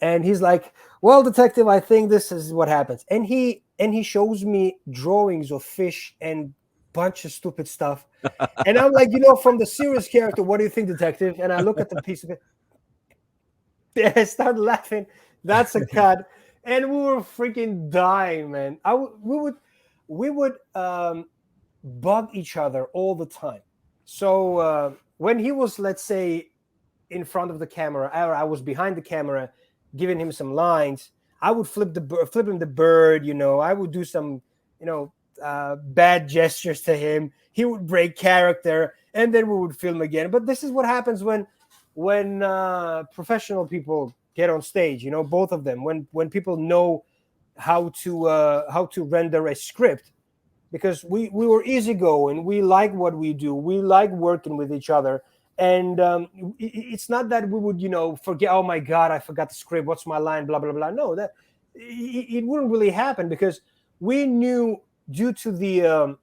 And he's like, well, detective, I think this is what happens. And he shows me drawings of fish and bunch of stupid stuff. And I'm like, from the serious character, what do you think, detective? And I look at the piece of it. I start laughing. That's a cut. And we were freaking dying, man. We would bug each other all the time. So when he was, let's say, in front of the camera, or I was behind the camera, giving him some lines, I would flip him the bird. I would do some, bad gestures to him. He would break character, and then we would film again. But this is what happens when professional people get on stage. Both of them. When people know how to render a script, because we were easygoing. We like what we do. We like working with each other. And it's not that we would, forget. Oh my God, I forgot the script. What's my line? Blah blah blah. No, that it wouldn't really happen, because we knew, due to the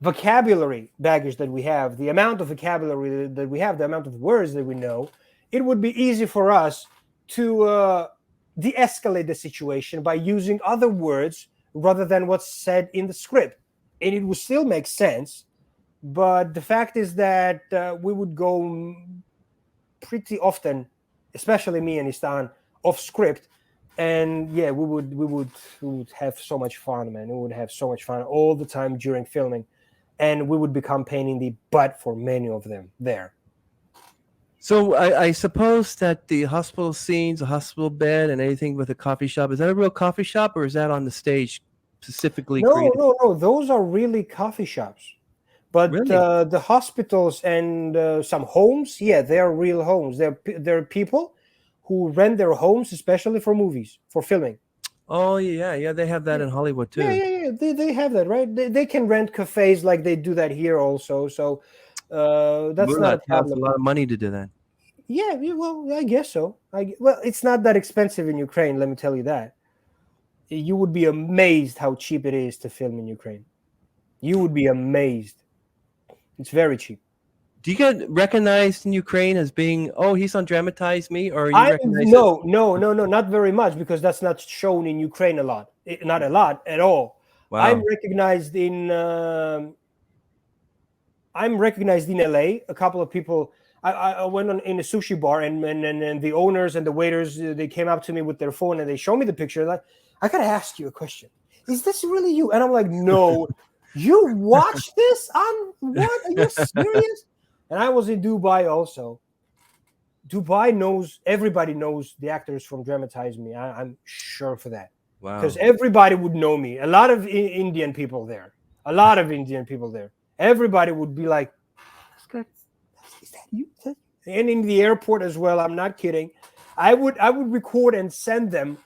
vocabulary baggage that we have, the amount of vocabulary that we have, the amount of words that we know, it would be easy for us to de-escalate the situation by using other words rather than what's said in the script, and it would still make sense. But the fact is that we would go pretty often, especially me and Istan, off script. And yeah, we would have so much fun, man. We would have so much fun all the time during filming, and we would become pain in the butt for many of them there. So I suppose that the hospital scenes, a hospital bed, and anything with a coffee shop, is that a real coffee shop, or is that on the stage specifically No, created? no, no. Those are really coffee shops. But Really? the hospitals and some homes, yeah, they are real homes. They're people who rent their homes, especially for movies, for filming. Oh yeah, yeah. They have that Yeah, in Hollywood yeah, too. yeah, yeah. They have that, right? They can rent cafes like they do that here also. So that's not Moolah a costs a problem. lot of money to do that. Yeah, yeah, well, I guess so. Well, it's not that expensive in Ukraine. Let me tell you that. You would be amazed how cheap it is to film in Ukraine. You would be amazed. It's very cheap. Do you get recognized in Ukraine as being, oh, he's on DramatizeME, or are you I recognized as, no, no, no, no, not very much, because that's not shown in Ukraine a lot. Not a lot at all. I'm wow. recognized in I'm recognized in LA. A couple of people. I went on in a sushi bar, and the owners and the waiters, they came up to me with their phone and they show me the picture. Like, I gotta ask you a question. Is this really you? And I'm like, no. You watch this on what? Are you serious? And I was in Dubai also. Dubai knows, everybody knows the actors from DramatizeME. I'm sure for that, because Wow. everybody would know me. A lot of Indian people there. A lot of Indian people there. Everybody would be like, "That's good. Is that you?" And in the airport as well. I'm not kidding. I would record and send the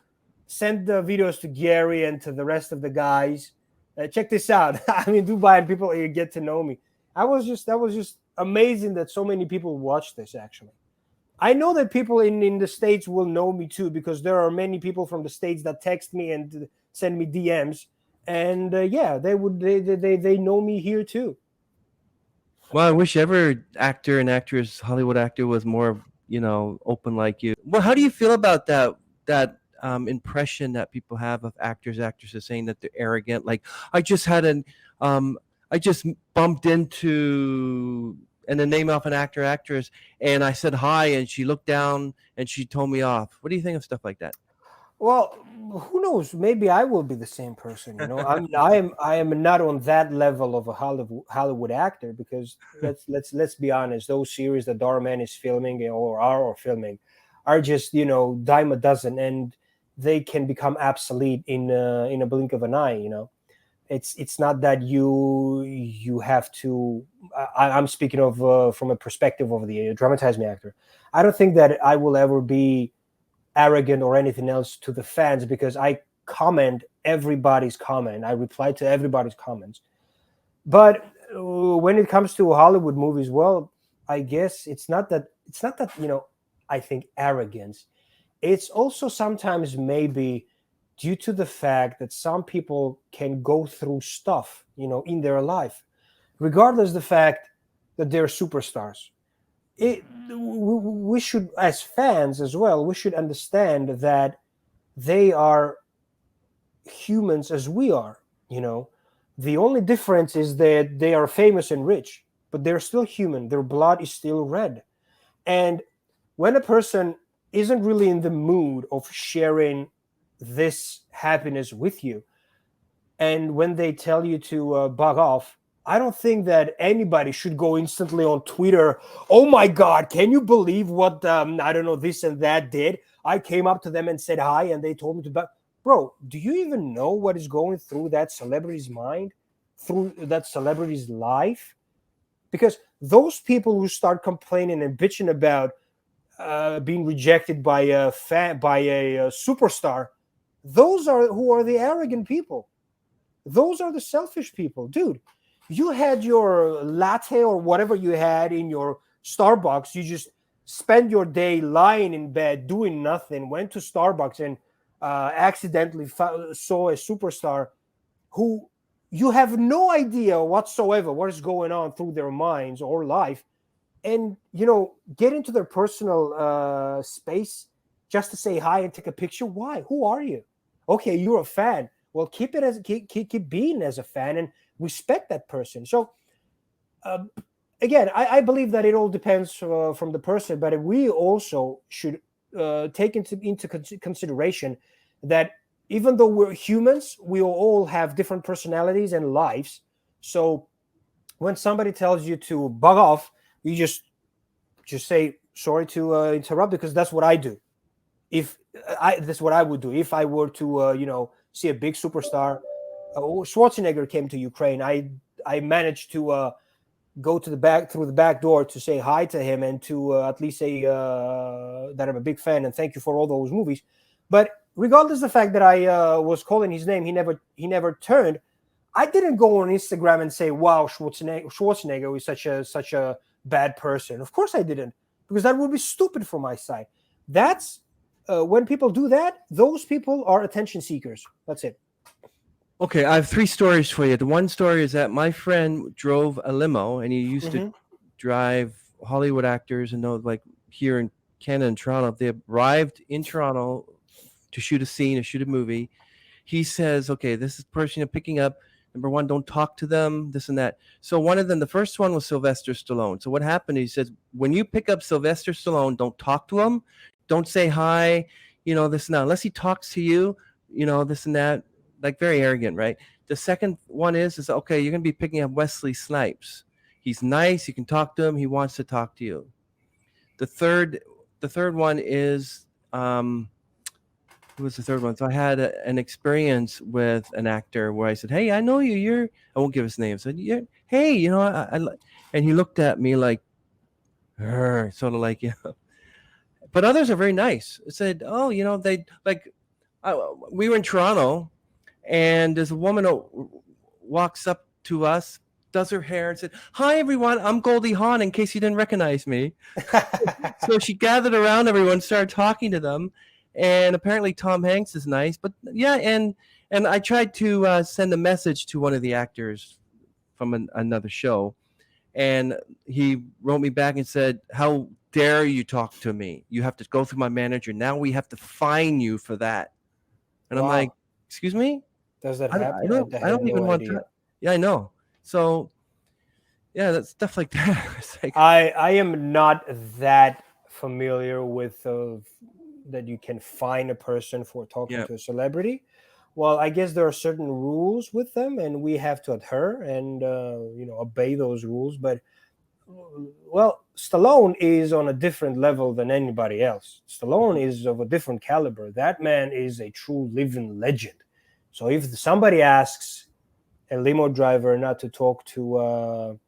videos to Gary and to the rest of the guys. Check this out. I'm in Dubai and people get to know me. That was just amazing that so many people watched this, actually. I know that people in the States will know me too, because there are many people from the States that text me and send me DMs, and yeah, they know me here too. Well, I wish every actor and actress, Hollywood actor, was more, open like you. Well, how do you feel about that impression that people have of actors, actresses saying that they're arrogant? Like, I just had an, I just bumped into and the name of an actor, actress, and I said hi, and she looked down and she told me off. What do you think of stuff like that? Well, who knows? Maybe I will be the same person. I am not on that level of a Hollywood actor, because let's be honest. Those series that Darman is filming or filming are just dime a dozen, and they can become obsolete in a blink of an eye. It's not that you have to. I'm speaking of from a perspective of the DramatizeME actor. I don't think that I will ever be arrogant or anything else to the fans, because I comment everybody's comment. I reply to everybody's comments. But when it comes to Hollywood movies, well, I guess it's not that I think arrogance. It's also sometimes maybe due to the fact that some people can go through stuff, in their life, regardless the fact that they're superstars. We should, as fans as well, we should understand that they are humans as we are. The only difference is that they are famous and rich, but they're still human. Their blood is still red. And when a person isn't really in the mood of sharing this happiness with you, and when they tell you to bug off, I don't think that anybody should go instantly on Twitter. Oh my God, can you believe what I don't know, this and that did? I came up to them and said hi, and they told me to bug. Bro, do you even know what is going through that celebrity's mind, through that celebrity's life? Because those people who start complaining and bitching about being rejected by a fan, by a superstar, those are who are the arrogant people. Those are the selfish people, dude. You had your latte or whatever you had in your Starbucks. You just spent your day lying in bed doing nothing. Went to Starbucks and accidentally saw a superstar who you have no idea whatsoever what is going on through their minds or life, and get into their personal space just to say hi and take a picture. Why? Who are you? Okay, you're a fan. Well, keep it as keep being as a fan and respect that person. So again, I believe that it all depends from the person, but we also should take into consideration that even though we're humans, we all have different personalities and lives. So when somebody tells you to bug off, you just say sorry to interrupt, because that's what I do. If that's what I would do if I were to see a big superstar. Schwarzenegger came to Ukraine. I managed to go to the back through the back door to say hi to him and to at least say that I'm a big fan and thank you for all those movies. But regardless of the fact that I was calling his name, he never turned. I didn't go on Instagram and say, "Wow, Schwarzenegger is such a bad person." Of course, I didn't, because that would be stupid from my side. That's when people do that, those people are attention seekers. That's it. Okay, I have three stories for you. The one story is that my friend drove a limo, and he used to drive Hollywood actors, and like here in Canada and Toronto, they arrived in Toronto to shoot a scene, to shoot a movie. He says, okay, this is the person you're picking up. Number one, don't talk to them, this and that. So one of them, the first one was Sylvester Stallone. So what happened, he says, when you pick up Sylvester Stallone, don't talk to him. Don't say hi, this and that. Unless he talks to you, this and that. Like very arrogant, right? The second one is okay, you're going to be picking up Wesley Snipes. He's nice. You can talk to him. He wants to talk to you. The third one is, who was the third one? So I had an experience with an actor where I said, hey, I know you. I won't give his name. I said, yeah, hey, and he looked at me like, sort of like, But others are very nice. I said, oh, they like, we were in Toronto, and there's a woman who walks up to us, does her hair and said, "Hi everyone, I'm Goldie Hawn. In case you didn't recognize me." So she gathered around everyone, started talking to them, and apparently Tom Hanks is nice. But yeah, and I tried to send a message to one of the actors from another show, and he wrote me back and said, "How dare you talk to me? You have to go through my manager. Now we have to fine you for that." And I'm like, Wow. "Excuse me? Does that I happen? I don't I had don't even no want to." idea. Yeah, I know. So yeah, that's stuff like that. It's like, I am not that familiar with that you can fine a person for talking yeah, to a celebrity. Well, I guess there are certain rules with them, and we have to adhere and obey those rules. But well, Stallone is on a different level than anybody else. Stallone is of a different caliber. That man is a true living legend. So if somebody asks a limo driver not to talk to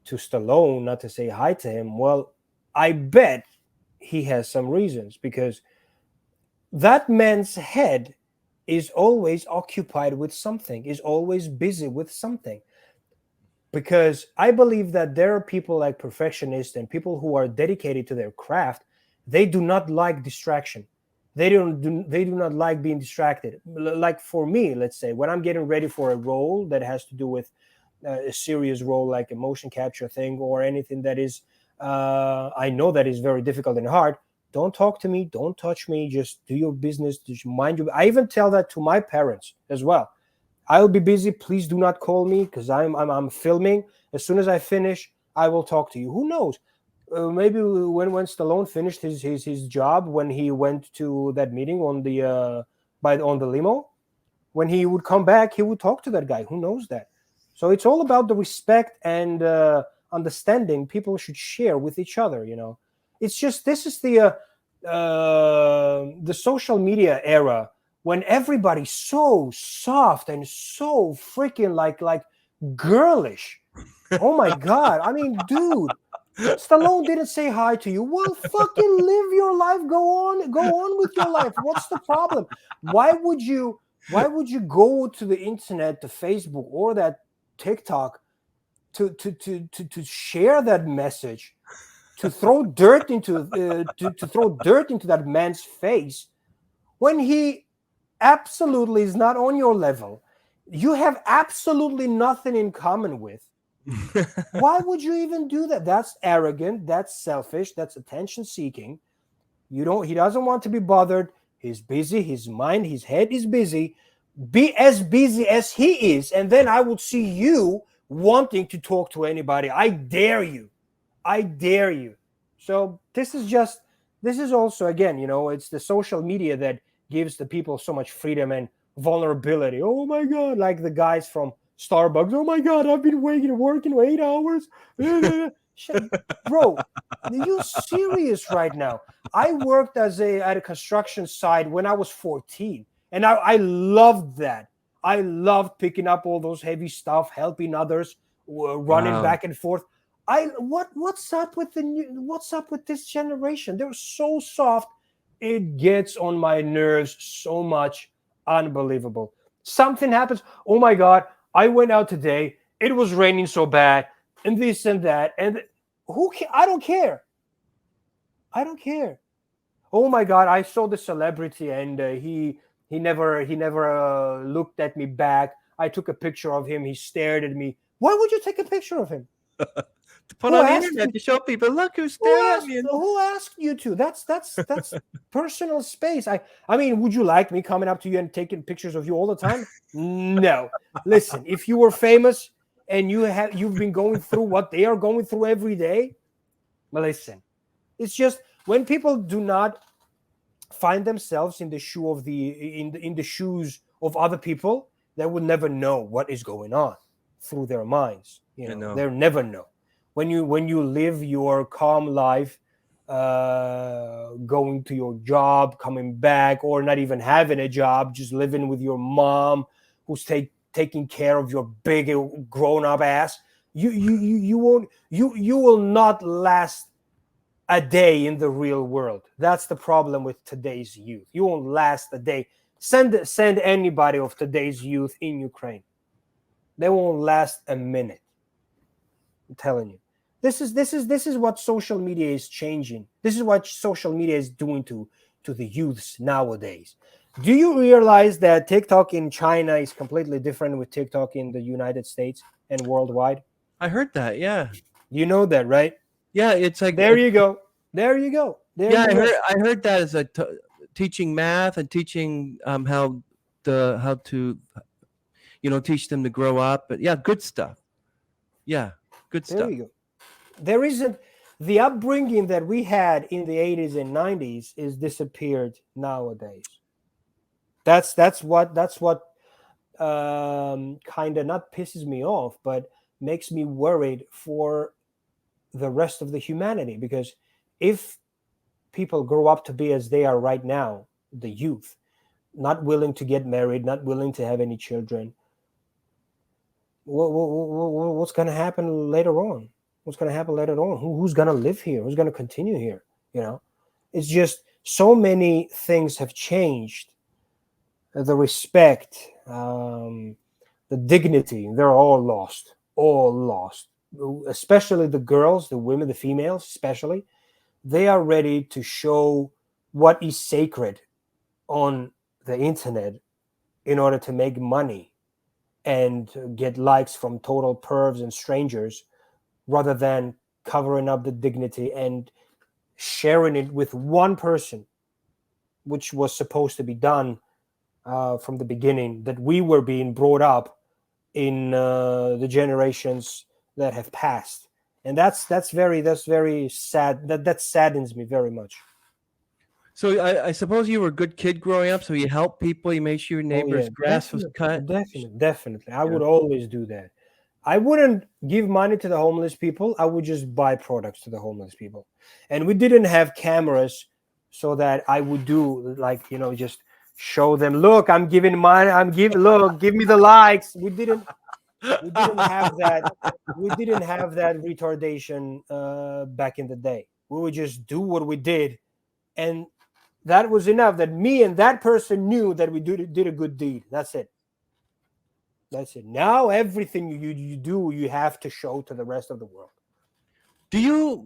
Stallone, not to say hi to him, well, I bet he has some reasons because that man's head is always occupied with something, is always busy with something. Because I believe that there are people like perfectionists and people who are dedicated to their craft. They do not like distraction. They do not like being distracted. Like for me, let's say when I'm getting ready for a role that has to do with a serious role like a motion capture thing or anything that is I know that is very difficult and hard. Don't talk to me, don't touch me, just do your business, just mind you. I even tell that to my parents as well. I'll be busy, please do not call me because I'm filming. As soon as I finish, I will talk to you. Who knows, maybe when Stallone finished his job, when he went to that meeting on the on the limo, when he would come back, he would talk to that guy. Who knows that? So it's all about the respect and understanding people should share with each other. It's just this is the social media era when everybody's so soft and so freaking like girlish. Oh my god! I mean, dude, Stallone didn't say hi to you. Well, fucking live your life. Go on with your life. What's the problem? Why would you? Why would you go to the internet, to Facebook or that TikTok to share that message, to throw dirt into to throw dirt into that man's face when he absolutely is not on your level? You have absolutely nothing in common with. Why would you even do that? That's arrogant, that's selfish, that's attention seeking. He doesn't want to be bothered. He's busy, his mind, his head is busy. Be as busy as he is, and then I will see you wanting to talk to anybody. I dare you. I dare you. So this is also, again, it's the social media that gives the people so much freedom and vulnerability. Oh my god, like the guys from Starbucks. Oh my god, I've been working 8 hours. Bro, are you serious right now? I worked at a construction site when I was 14, and I loved that. I loved picking up all those heavy stuff, helping others, running wow. back and forth. What's up with this generation? They're so soft. It gets on my nerves so much. Unbelievable. Something happens. Oh my god, I went out today. It was raining so bad, and this and that, and I don't care. I don't care. Oh my god, I saw the celebrity, and he never looked at me back. I took a picture of him. He stared at me. Why would you take a picture of him? To put Who on the asked internet you? to show people, look who's Who staring at asked? me. Who asked you to? That's personal space. I mean, would you like me coming up to you and taking pictures of you all the time? No. Listen, if you were famous and you've been going through what they are going through every day, well, listen. It's just when people do not find themselves in the shoe of in the shoes of other people, they will never know what is going on through their minds. I know. They'll never know. When you live your calm life, going to your job, coming back, or not even having a job, just living with your mom, who's taking care of your big grown up ass, you won't you will not last a day in the real world. That's the problem with today's youth. You won't last a day. Send anybody of today's youth in Ukraine. They won't last a minute. I'm telling you. This is what social media is changing. This is what social media is doing to the youths nowadays. Do you realize that TikTok in China is completely different with TikTok in the United States and worldwide? I heard that. Yeah, You know that, right? yeah. It's like There you go. There you go. There yeah. you go. I heard that as a teaching math and teaching how to teach them to grow up. But yeah, good stuff. Yeah, good There stuff. you go. There isn't the upbringing that we had in the 80s and 90s is disappeared nowadays. That's what kind of not pisses me off, but makes me worried for the rest of the humanity. Because if people grow up to be as they are right now, the youth, not willing to get married, not willing to have any children, what's going to happen later on? What's going to happen later on? Who's going to live here? Who's going to continue here? You know, it's just so many things have changed. The respect, the dignity, they're all lost. All lost. Especially the girls, the women, the females, especially. They are ready to show what is sacred on the internet in order to make money and get likes from total pervs and strangers, rather than covering up the dignity and sharing it with one person, which was supposed to be done from the beginning, that we were being brought up in the generations that have passed. And that's very sad. That saddens me very much. So I suppose you were a good kid growing up. So you helped people. You made sure your Oh neighbor's yeah, grass was definitely, cut. definitely. I Yeah. would always do that. I wouldn't give money to the homeless people. I would just buy products to the homeless people. And we didn't have cameras, so that I would do like, just show them, look, I'm giving money. Look, give me the likes. We didn't have that. We didn't have that retardation back in the day. We would just do what we did, and that was enough. That me and that person knew that we did a good deed. That's it. That's it. Now everything you do, you have to show to the rest of the world. Do you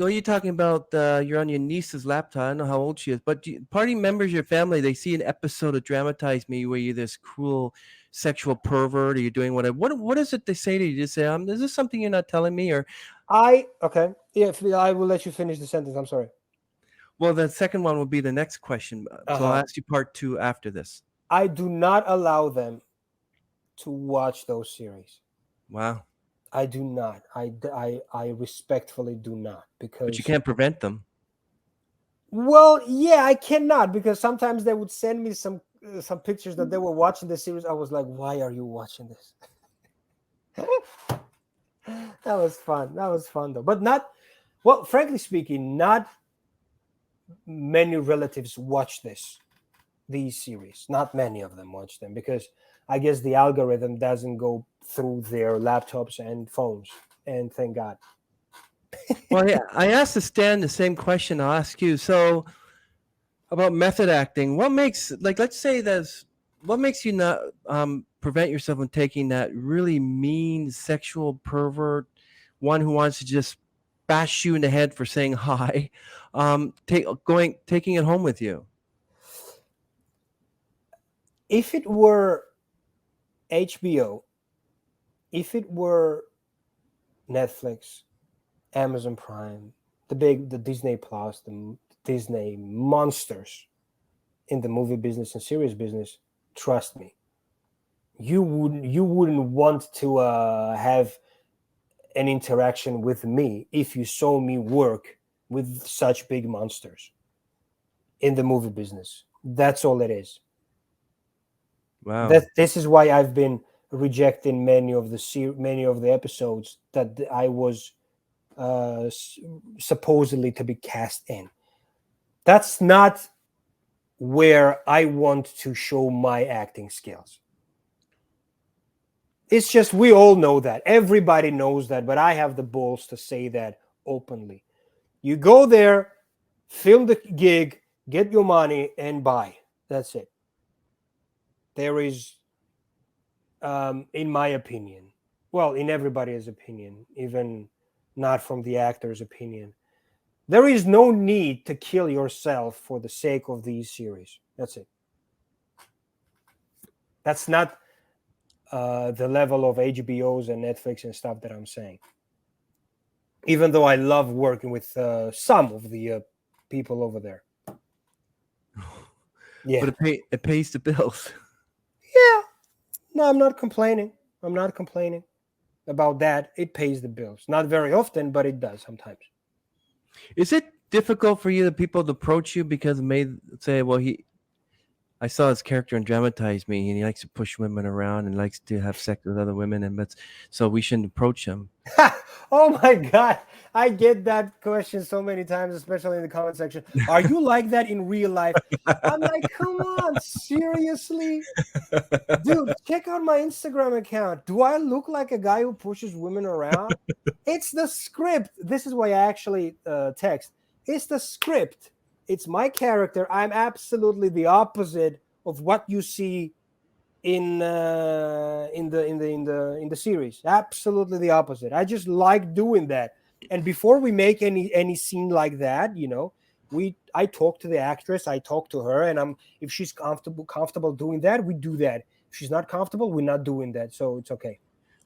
are you talking about you're on your niece's laptop? I don't know how old she is, but party members, your family, they see an episode of Dramatize Me where you're this cruel sexual pervert or you're doing whatever. What is it they say to you? Just say, is this something you're not telling me? Or, Okay. Yeah, I will let you finish the sentence. I'm sorry. well, the second one will be the next question. So I'll Uh-huh. ask you part two after this. I do not allow them to watch those series. Wow. I do not. I respectfully do not, But you because, can't prevent them. well, yeah, I cannot, because sometimes they would send me some pictures that they were watching the series. I was like, why are you watching this? That was fun. That was fun though. But not, well, frankly speaking, not many relatives watch these series. Not many of them watch them, because I guess the algorithm doesn't go through their laptops and phones. And thank God. Well, yeah, I asked Stan the same question I'll ask you. So about method acting, what makes, like, let's say what makes you not prevent yourself from taking that really mean sexual pervert, one who wants to just bash you in the head for saying hi, taking it home with you? If it were HBO, if it were Netflix, Amazon Prime, the Disney Plus, the Disney monsters in the movie business and series business, trust me, you wouldn't want to have an interaction with me if you saw me work with such big monsters in the movie business. That's all it is. Wow. This is why I've been rejecting many of the episodes that I was supposedly to be cast in. That's not where I want to show my acting skills. It's just, we all know that. Everybody knows that, but I have the balls to say that openly. You go there, film the gig, get your money, and buy. That's it. There is in my opinion, well, in everybody's opinion, even not from the actor's opinion, there is no need to kill yourself for the sake of these series. That's it. That's not the level of HBOs and Netflix and stuff that I'm saying. Even though I love working with some of the people over there. Yeah. But it pays the bills. Yeah. No, I'm not complaining. I'm not complaining about that. It pays the bills. Not very often, but it does sometimes. Is it difficult for you, the people to approach you because may say, well, I saw his character in DramatizeME, and he likes to push women around and likes to have sex with other women, and so we shouldn't approach him. Oh my God. I get that question so many times, especially in the comment section. Are you like that in real life? I'm like, come on, seriously? Dude, check out my Instagram account. Do I look like a guy who pushes women around? It's the script. This is why I actually text. It's the script. It's my character. I'm absolutely the opposite of what you see in the series. Absolutely the opposite. I just like doing that. And before we make any scene like that, you know, I talk to the actress. I talk to her, and if she's comfortable doing that, we do that. If she's not comfortable, we're not doing that. So it's okay.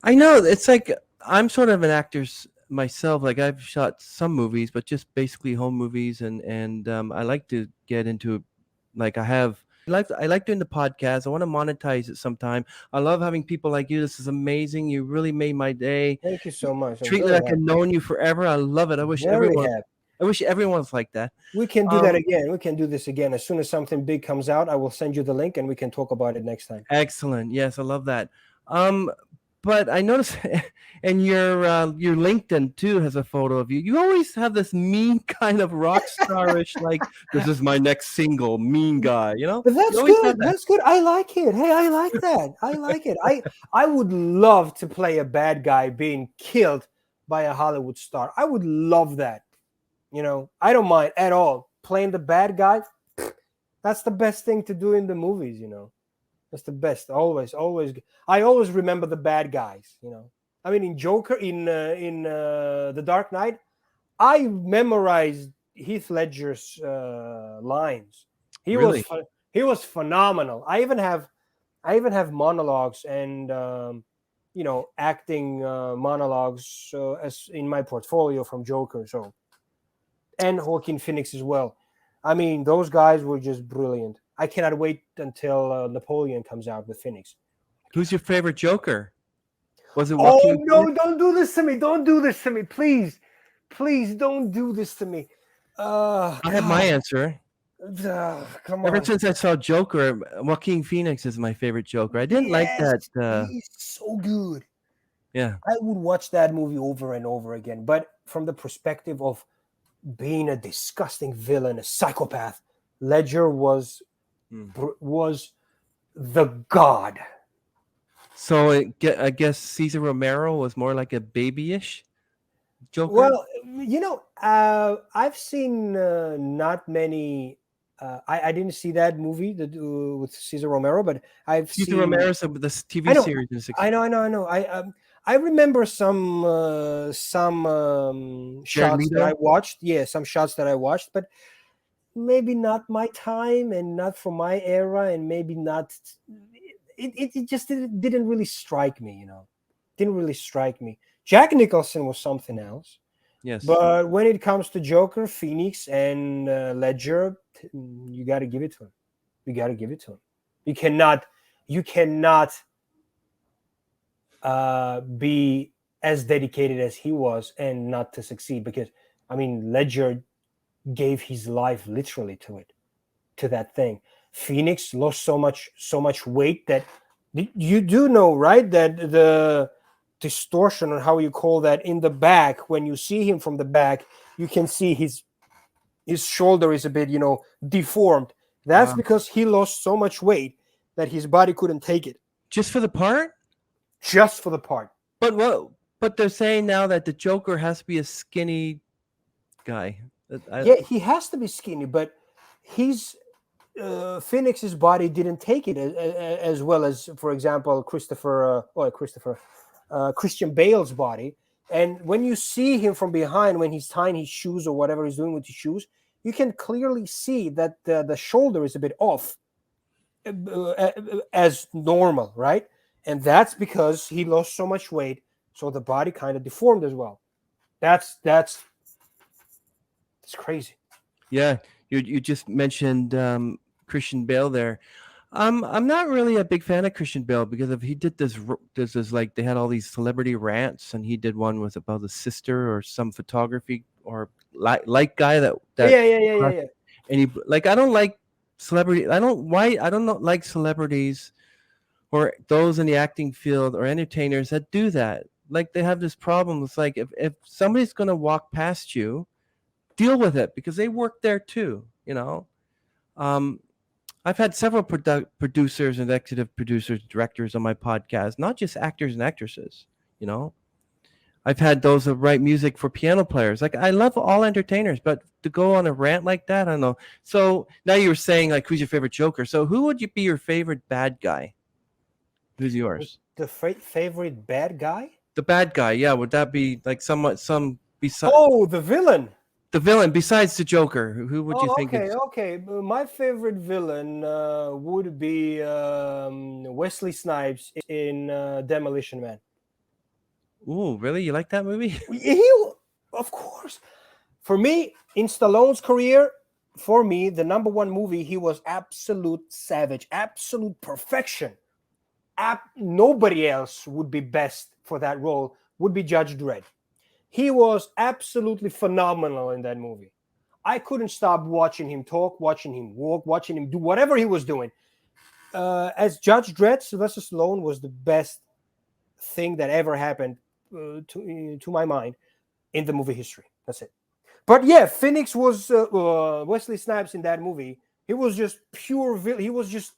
I know it's like I'm sort of an actor myself. Like I've shot some movies, but just basically home movies, and I like to get into, like I like doing the podcast. I want to monetize it sometime. I love having people like you. This is amazing. You really made my day. Thank you so much. Treat me like I've known you forever. I love it. I wish everyone's like that. We can do that again. We can do this again. As soon as something big comes out, I will send you the link and we can talk about it next time. Excellent. Yes, I love that. But I noticed, and your LinkedIn too has a photo of you. You always have this mean kind of rock starish, like this is my next single, mean guy. You know, but that's good. That's good. I like it. Hey, I like that. I like it. I would love to play a bad guy being killed by a Hollywood star. I would love that. You know, I don't mind at all playing the bad guy. That's the best thing to do in the movies. You know. That's the best. Always. I always remember the bad guys. You know, I mean, in Joker, in The Dark Knight, I memorized Heath Ledger's lines. He was phenomenal. I even have monologues and acting monologues as in my portfolio from Joker. So, and Joaquin Phoenix as well. I mean, those guys were just brilliant. I cannot wait until Napoleon comes out with Phoenix. Who's your favorite Joker? Was it Joaquin Phoenix? No, don't do this to me. Don't do this to me. Please don't do this to me. I have my answer. Come on. Ever since I saw Joker, Joaquin Phoenix is my favorite Joker. I didn't like that. He's so good. Yeah. I would watch that movie over and over again. But from the perspective of being a disgusting villain, a psychopath, Ledger was the god. So I guess Cesar Romero was more like a babyish Joker. Well, you know, I've seen not many. I didn't see that movie with Cesar Romero, but I've seen Cesar Romero's the TV series in the 60s. I know. I remember some shots that I watched. Yeah, some shots that I watched, but maybe not my time and not from my era, and maybe not. It just didn't really strike me, you know. Didn't really strike me. Jack Nicholson was something else. Yes. But when it comes to Joker, Phoenix, and Ledger, you got to give it to him. You got to give it to him. You cannot be as dedicated as he was and not to succeed, because, I mean, Ledger gave his life literally to that thing. Phoenix lost so much weight that you do know, right, that the distortion, or how you call that, in the back, when you see him from the back, you can see his shoulder is a bit, deformed. That's because he lost so much weight that his body couldn't take it. Just for the part? Just for the part. But they're saying now that the Joker has to be a skinny guy. Yeah, he has to be skinny, but he's Phoenix's body didn't take it as well as, for example, Christian Bale's body. And when you see him from behind, when he's tying his shoes or whatever he's doing with his shoes, you can clearly see that the shoulder is a bit off as normal, right? And that's because he lost so much weight, so the body kind of deformed as well. That's crazy. Yeah, you just mentioned Christian Bale there. I'm not really a big fan of Christian Bale because he did this like they had all these celebrity rants, and he did one with about the sister or some photography or like guy that Yeah. and he like I don't like celebrity. I don't like celebrities or those in the acting field or entertainers that do that. Like they have this problem. It's like if somebody's gonna walk past you, deal with it because they work there too. I've had several producers, executive producers, directors on my podcast, not just actors and actresses. I've had those that write music for piano players. Like I love all entertainers, but to go on a rant like that, I don't know. So now you were saying like, who's your favorite Joker? So who would be your favorite bad guy? Who's yours? The favorite bad guy? The bad guy, yeah. Would that be like besides? Oh, the villain. The villain besides the Joker. Who would you think? Okay. My favorite villain would be Wesley Snipes in Demolition Man. Ooh, really? You like that movie? Of course. For me, in Stallone's career, the number one movie, he was absolute savage, absolute perfection. Nobody else would be best for that role, would be Judge Dredd. He was absolutely phenomenal in that movie. I couldn't stop watching him talk, watching him walk, watching him do whatever he was doing. As Judge Dredd, Sylvester Stallone was the best thing that ever happened to my mind in the movie history. That's it. But yeah, Phoenix was Wesley Snipes in that movie. He was just pure villain. He was just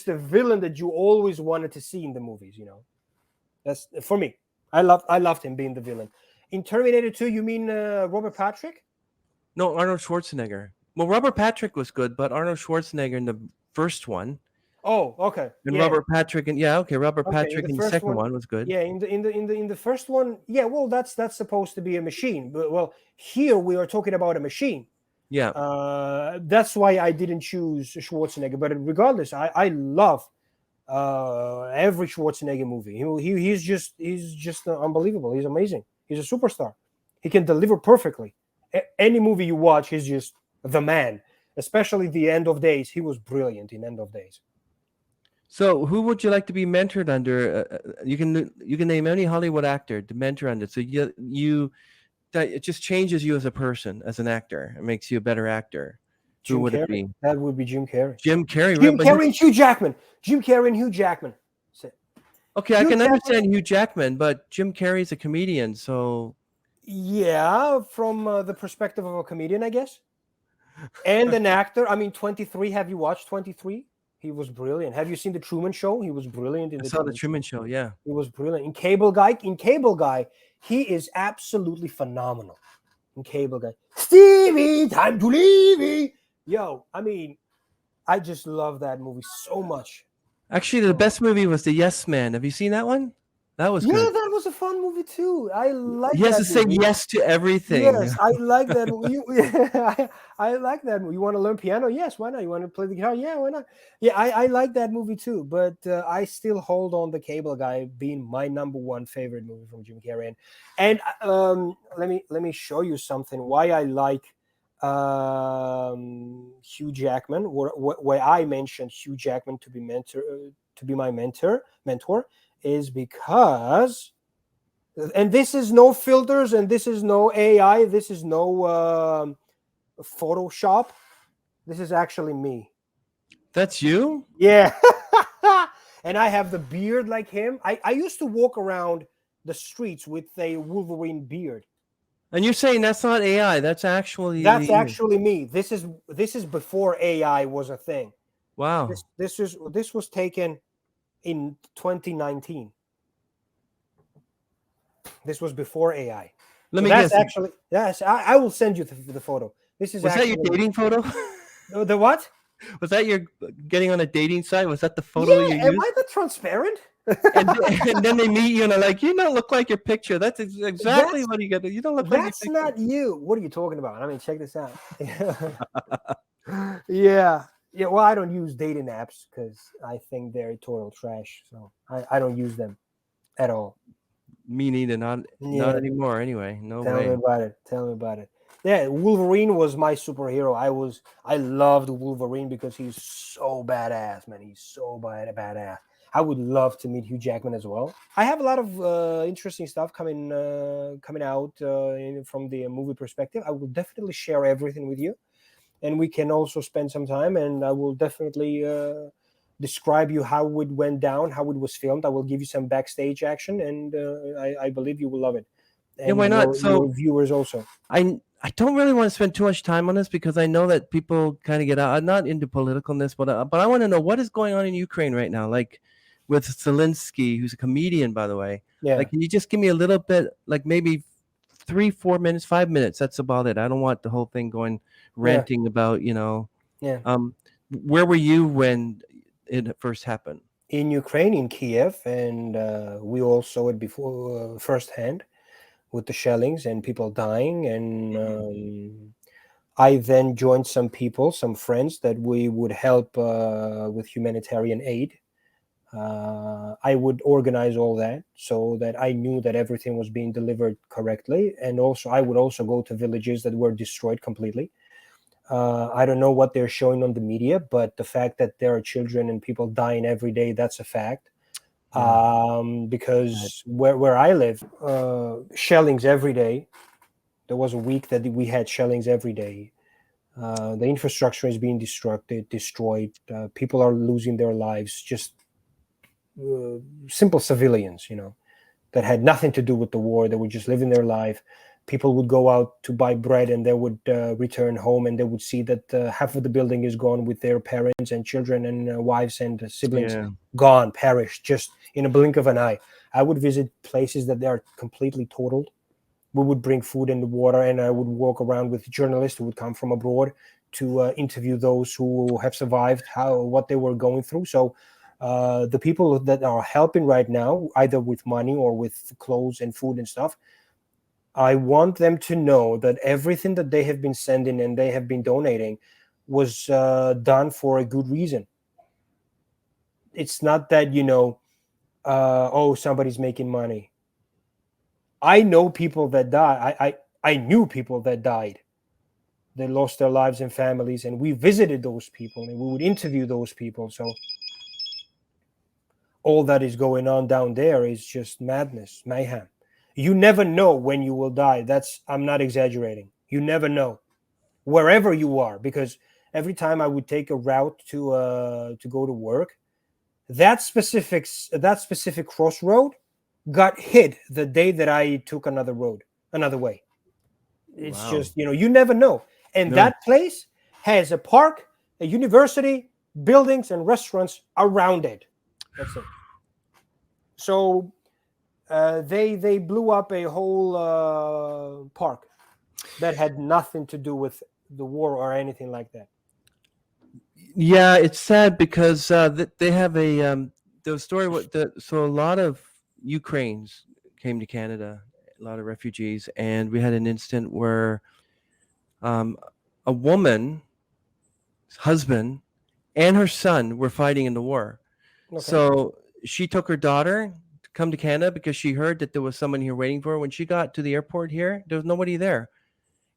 a villain that you always wanted to see in the movies. That's for me. I loved him being the villain. In Terminator 2, you mean Robert Patrick? No, Arnold Schwarzenegger. Well, Robert Patrick was good, but Arnold Schwarzenegger in the first one. Oh, okay. And Robert Patrick Robert Patrick in the second one was good. Yeah, in the first one, yeah. Well, that's supposed to be a machine. But well, here we are talking about a machine. Yeah. That's why I didn't choose Schwarzenegger. But regardless, I love every Schwarzenegger movie. He's just unbelievable. He's amazing. He's a superstar. He can deliver perfectly. Any movie you watch, he's just the man. Especially the End of Days. He was brilliant in End of Days. So, who would you like to be mentored under? You can name any Hollywood actor to mentor under. So it just changes you as a person, as an actor. It makes you a better actor. Who would it be? That would be Jim Carrey. Jim Carrey. Jim Carrey and Hugh Jackman. Jim Carrey and Hugh Jackman. Okay, I can understand Hugh Jackman, but Jim Carrey's a comedian, so... Yeah, from the perspective of a comedian, I guess. And an actor. I mean, 23. Have you watched 23? He was brilliant. Have you seen The Truman Show? He was brilliant in I saw The Truman Show, yeah. He was brilliant. In Cable Guy, he is absolutely phenomenal. In Cable Guy. Stevie, time to leave. Yo, I mean, I just love that movie so much. Actually, the best movie was The Yes Man. Have you seen that one? That was good. Yeah, that was a fun movie too. I like that. He has to say yes to everything. Yes, I like that movie. I like that movie. You want to learn piano? Yes, why not? You want to play the guitar? Yeah, why not? Yeah, I like that movie too. But I still hold on The Cable Guy being my number one favorite movie from Jim Carrey. And let me show you something why I like Hugh Jackman, where I mentioned Hugh Jackman to be my mentor is because, and this is no filters and this is no AI, this is no Photoshop, this is actually me. That's you? Yeah. And I have the beard like him. I used to walk around the streets with a Wolverine beard. And you're saying that's not AI, that's actually me. This is before AI was a thing. Wow. This was taken in 2019. This was before AI. Let me guess. Actually, yes, I will send you the photo. This is that your dating photo? The what? Was that your getting on a dating site? Was that the photo Yeah, you am used? I that transparent? And then they meet you and they're like, you don't look like your picture. That's exactly That's what you got. You don't look like your that's picture. not you. What are you talking about? I mean, check this out. Yeah. Yeah. Well, I don't use dating apps because I think they're total trash. So I don't use them at all. Me neither. Not Yeah. anymore. Anyway, no Tell me way. about it. Tell me about it. Yeah, Wolverine was my superhero. I loved Wolverine because he's so badass, man. He's so badass. I would love to meet Hugh Jackman as well. I have a lot of interesting stuff coming out from the movie perspective. I will definitely share everything with you, and we can also spend some time. And I will definitely describe you how it went down, how it was filmed. I will give you some backstage action, and I believe you will love it, Yeah, and why not? your So viewers also. I don't really want to spend too much time on this because I know that people kind of get out. I'm not into politicalness, but I want to know what is going on in Ukraine right now, like with Zelensky, who's a comedian, by the way. Yeah, Like, can you just give me a little bit, like maybe 3, 4 minutes, 5 minutes? That's about it. I don't want the whole thing going yeah, ranting about, yeah. um, where were you when it first happened? In Ukraine, in Kiev, and we all saw it before firsthand with the shellings and people dying. And I then joined some people, some friends that we would help with humanitarian aid. I would organize all that so that I knew that everything was being delivered correctly, and also I would also go to villages that were destroyed completely. I don't know what they're showing on the media, but the fact that there are children and people dying every day, that's a fact. Yeah. Because where I live, shellings every day. There was a week that we had shellings every day. The infrastructure is being destroyed. People are losing their lives. Just simple civilians, that had nothing to do with the war. They were just living their life. People would go out to buy bread and they would return home and they would see that half of the building is gone with their parents and children and wives and siblings Yeah. gone, perished, just in a blink of an eye. I would visit places that they are completely totaled. We would bring food and water, and I would walk around with journalists who would come from abroad to interview those who have survived, what they were going through. So the people that are helping right now, either with money or with clothes and food and stuff, I want them to know that everything that they have been sending and they have been donating was done for a good reason. It's not that, oh, somebody's making money. I know people that die. I knew people that died. They lost their lives and families, and we visited those people and we would interview those people. So all that is going on down there is just madness, mayhem. You never know when you will die. I'm not exaggerating. You never know wherever you are, because every time I would take a route to go to work, that specific crossroad got hit the day that I took another road, another way. It's Wow. just, you never know. And No. that place has a park, a university, buildings, and restaurants around it. That's it. So they blew up a whole park that had nothing to do with the war or anything like that. Yeah, it's sad because they have the story. So a lot of Ukrainians came to Canada, a lot of refugees, and we had an incident where um, a woman's husband and her son were fighting in the war. Okay. So she took her daughter to come to Canada because she heard that there was someone here waiting for her. When she got to the airport here, there was nobody there,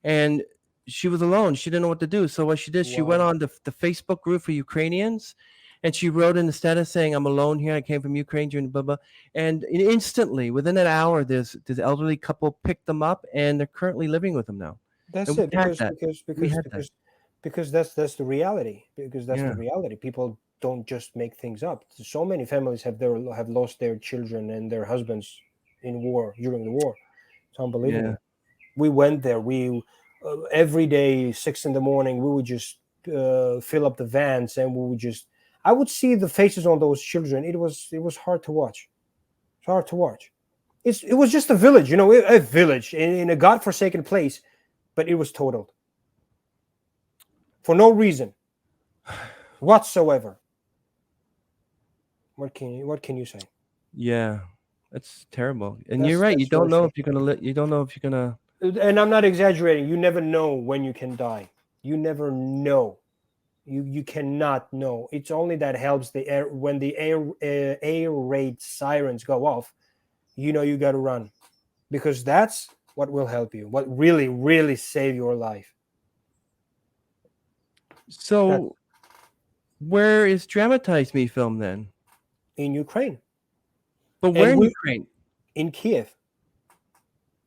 and she was alone. She didn't know what to do. So what she did, she went Wow. on the Facebook group for Ukrainians, and she wrote in the status saying, "I'm alone here. I came from Ukraine during blah blah." And instantly, within an hour, this elderly couple picked them up, and they're currently living with them now. And That's we it. had Because that. because We because had that. because because that's the reality. Because that's the Yeah. reality. People don't just make things up. So many families have lost their children and their husbands in war, during the war. It's Yeah. unbelievable. We went there. We every day, 6 in the morning, we would just fill up the vans, and we would just. I would see the faces on those children. It was hard to watch. It's hard to watch. It was just a village, a village in a godforsaken place, but it was totaled for no reason. whatsoever. What can you say? Yeah, that's terrible. And you're right. You That's don't really know shame. if you're gonna you don't know if you're gonna. And I'm not exaggerating. You never know when you can die. You never know. You cannot know. It's only that helps the air when the air raid sirens go off. You know you got to run, because that's what will help you. What really save your life. That So where is DramatizeME film then? in Ukraine, But where and in we Ukraine? in Kiev.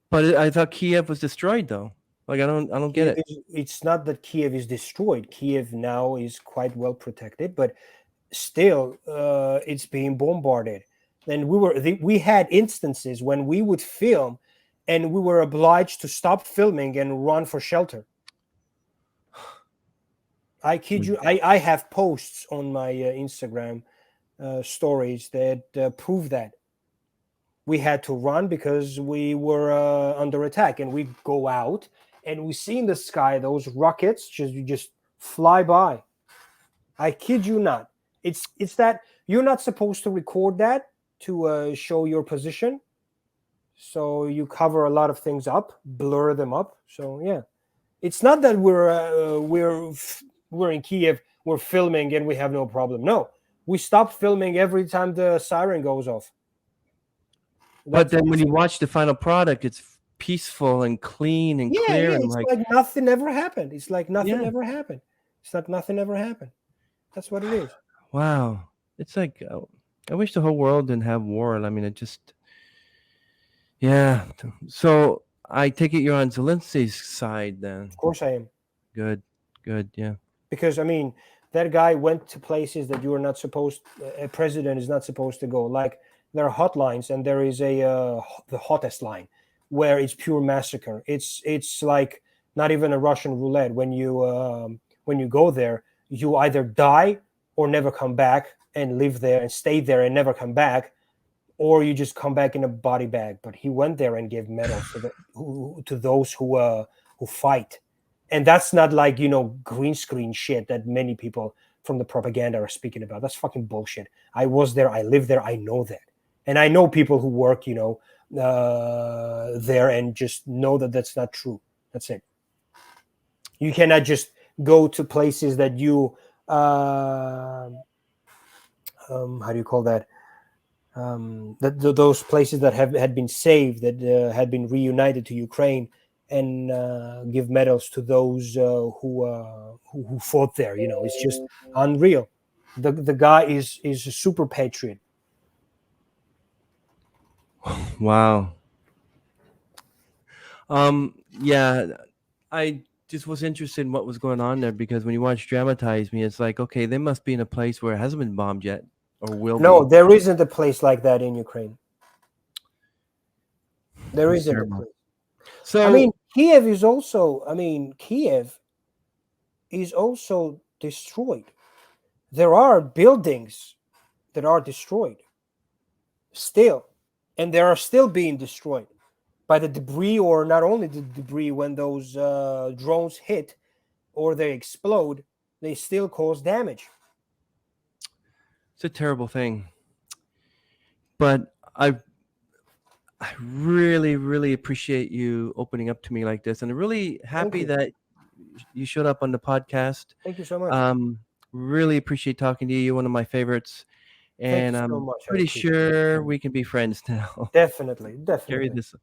But I thought Kiev was destroyed though. Like I don't get Kiev it. it's not that Kiev is destroyed. Kiev now is quite well protected, but still, it's being bombarded. And we had instances when we would film, and we were obliged to stop filming and run for shelter. I kid you. I have posts on my Instagram stories that prove that we had to run because we were under attack, and we go out and we see in the sky those rockets just fly by. I kid you not. It's that you're not supposed to record that to show your position, so you cover a lot of things up, blur them up. So yeah, it's not that we're in Kiev, we're filming and we have no problem. No, we stop filming every time the siren goes off. But That's then when you watch the final product, it's peaceful and clean and yeah, clear yeah. and It's like like nothing ever happened. It's like nothing yeah. ever happened. It's like nothing ever happened. That's what it is. Wow. It's like I wish the whole world didn't have war. I mean, it just yeah. So I take it you're on Zelensky's side then. Of course, I am. Good. Good. Yeah. Because I mean, that guy went to places that you are not supposed. A president is not supposed to go. Like there are hotlines, and there is the hottest line where it's pure massacre. It's like not even a Russian roulette. When you go there, you either die or never come back and live there and stay there and never come back, or you just come back in a body bag. But he went there and gave medals to those who fight, and that's not like green screen shit that many people from the propaganda are speaking about. That's fucking bullshit. I was there, I live there, I know that, and I know people who work, there, and just know that that's not true. That's it. You cannot just go to places that you how do you call that? Those places that had been saved, that had been reunited to Ukraine, and give medals to those who fought there. It's just unreal. The guy is a super patriot. Wow. Yeah, I just was interested in what was going on there because when you watch DramatizeME, it's like, okay, they must be in a place where it hasn't been bombed yet or will No, be. there isn't a place like that in Ukraine. There That's isn't a terrible. place. I So, mean, Kiev is also. I mean, Kiev is also destroyed. There are buildings that are destroyed still, and they are still being destroyed by the debris, or not only the debris. When those drones hit or they explode, they still cause damage. it's a terrible thing. But I really, really appreciate you opening up to me like this, and I'm really Thank happy you. that you showed up on the podcast. Thank you so much. Really appreciate talking to you. You're one of my favorites, Thank and you so I'm much. I pretty appreciate it. sure we can be friends now. Definitely, Carry definitely. this.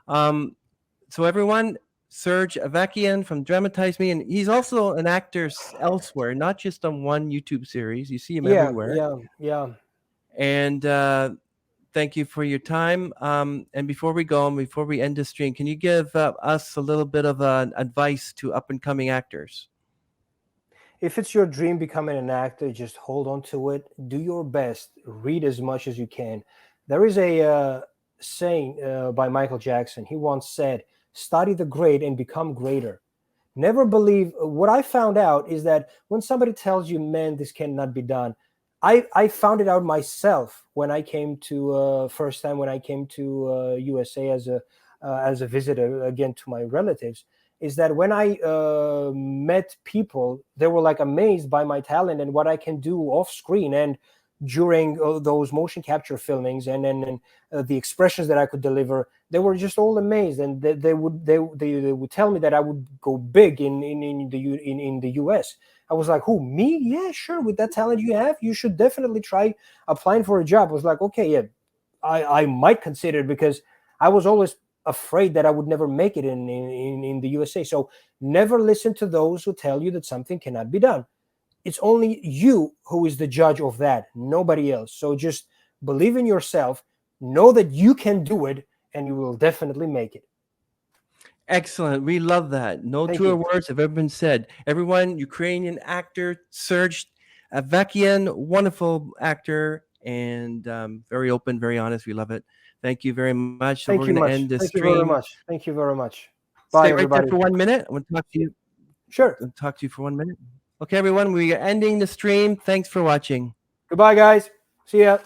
Um, so everyone, Serj Avakian from DramatizeME, and he's also an actor elsewhere, not just on one YouTube series. You see him Yeah, everywhere. yeah, yeah. And thank you for your time. And before we go and before we end the stream, can you give us a little bit of advice to up and coming actors? If it's your dream becoming an actor, just hold on to it. Do your best. Read as much as you can. There is a saying by Michael Jackson. He once said, "Study the great and become greater." Never believe. What I found out is that when somebody tells you, "Man, this cannot be done," I found it out myself when I came to first time when I came to USA as a visitor again to my relatives. is that when I met people, they were like amazed by my talent and what I can do off screen and during those motion capture filmings, and the expressions that I could deliver. They were just all amazed, and they would tell me that I would go big in the US. I was like, who, me? Yeah, sure. With that talent you have, you should definitely try applying for a job. I was like, okay, yeah, I might consider it, because I was always afraid that I would never make it in the USA. So never listen to those who tell you that something cannot be done. It's only you who is the judge of that, nobody else. So just believe in yourself, know that you can do it, and you will definitely make it. Excellent. We love that. No Thank truer you. words have ever been said. Everyone, Ukrainian actor Serj Avakian, wonderful actor, and very open, very honest. We love it. Thank you very much. So we're Thank you going to much. end this Thank you very stream. much. Thank you very much. Bye, Stay right there everybody. for 1 minute. I want to talk to you. Sure. Talk to you for 1 minute. Okay, everyone, we are ending the stream. Thanks for watching. Goodbye, guys. See ya.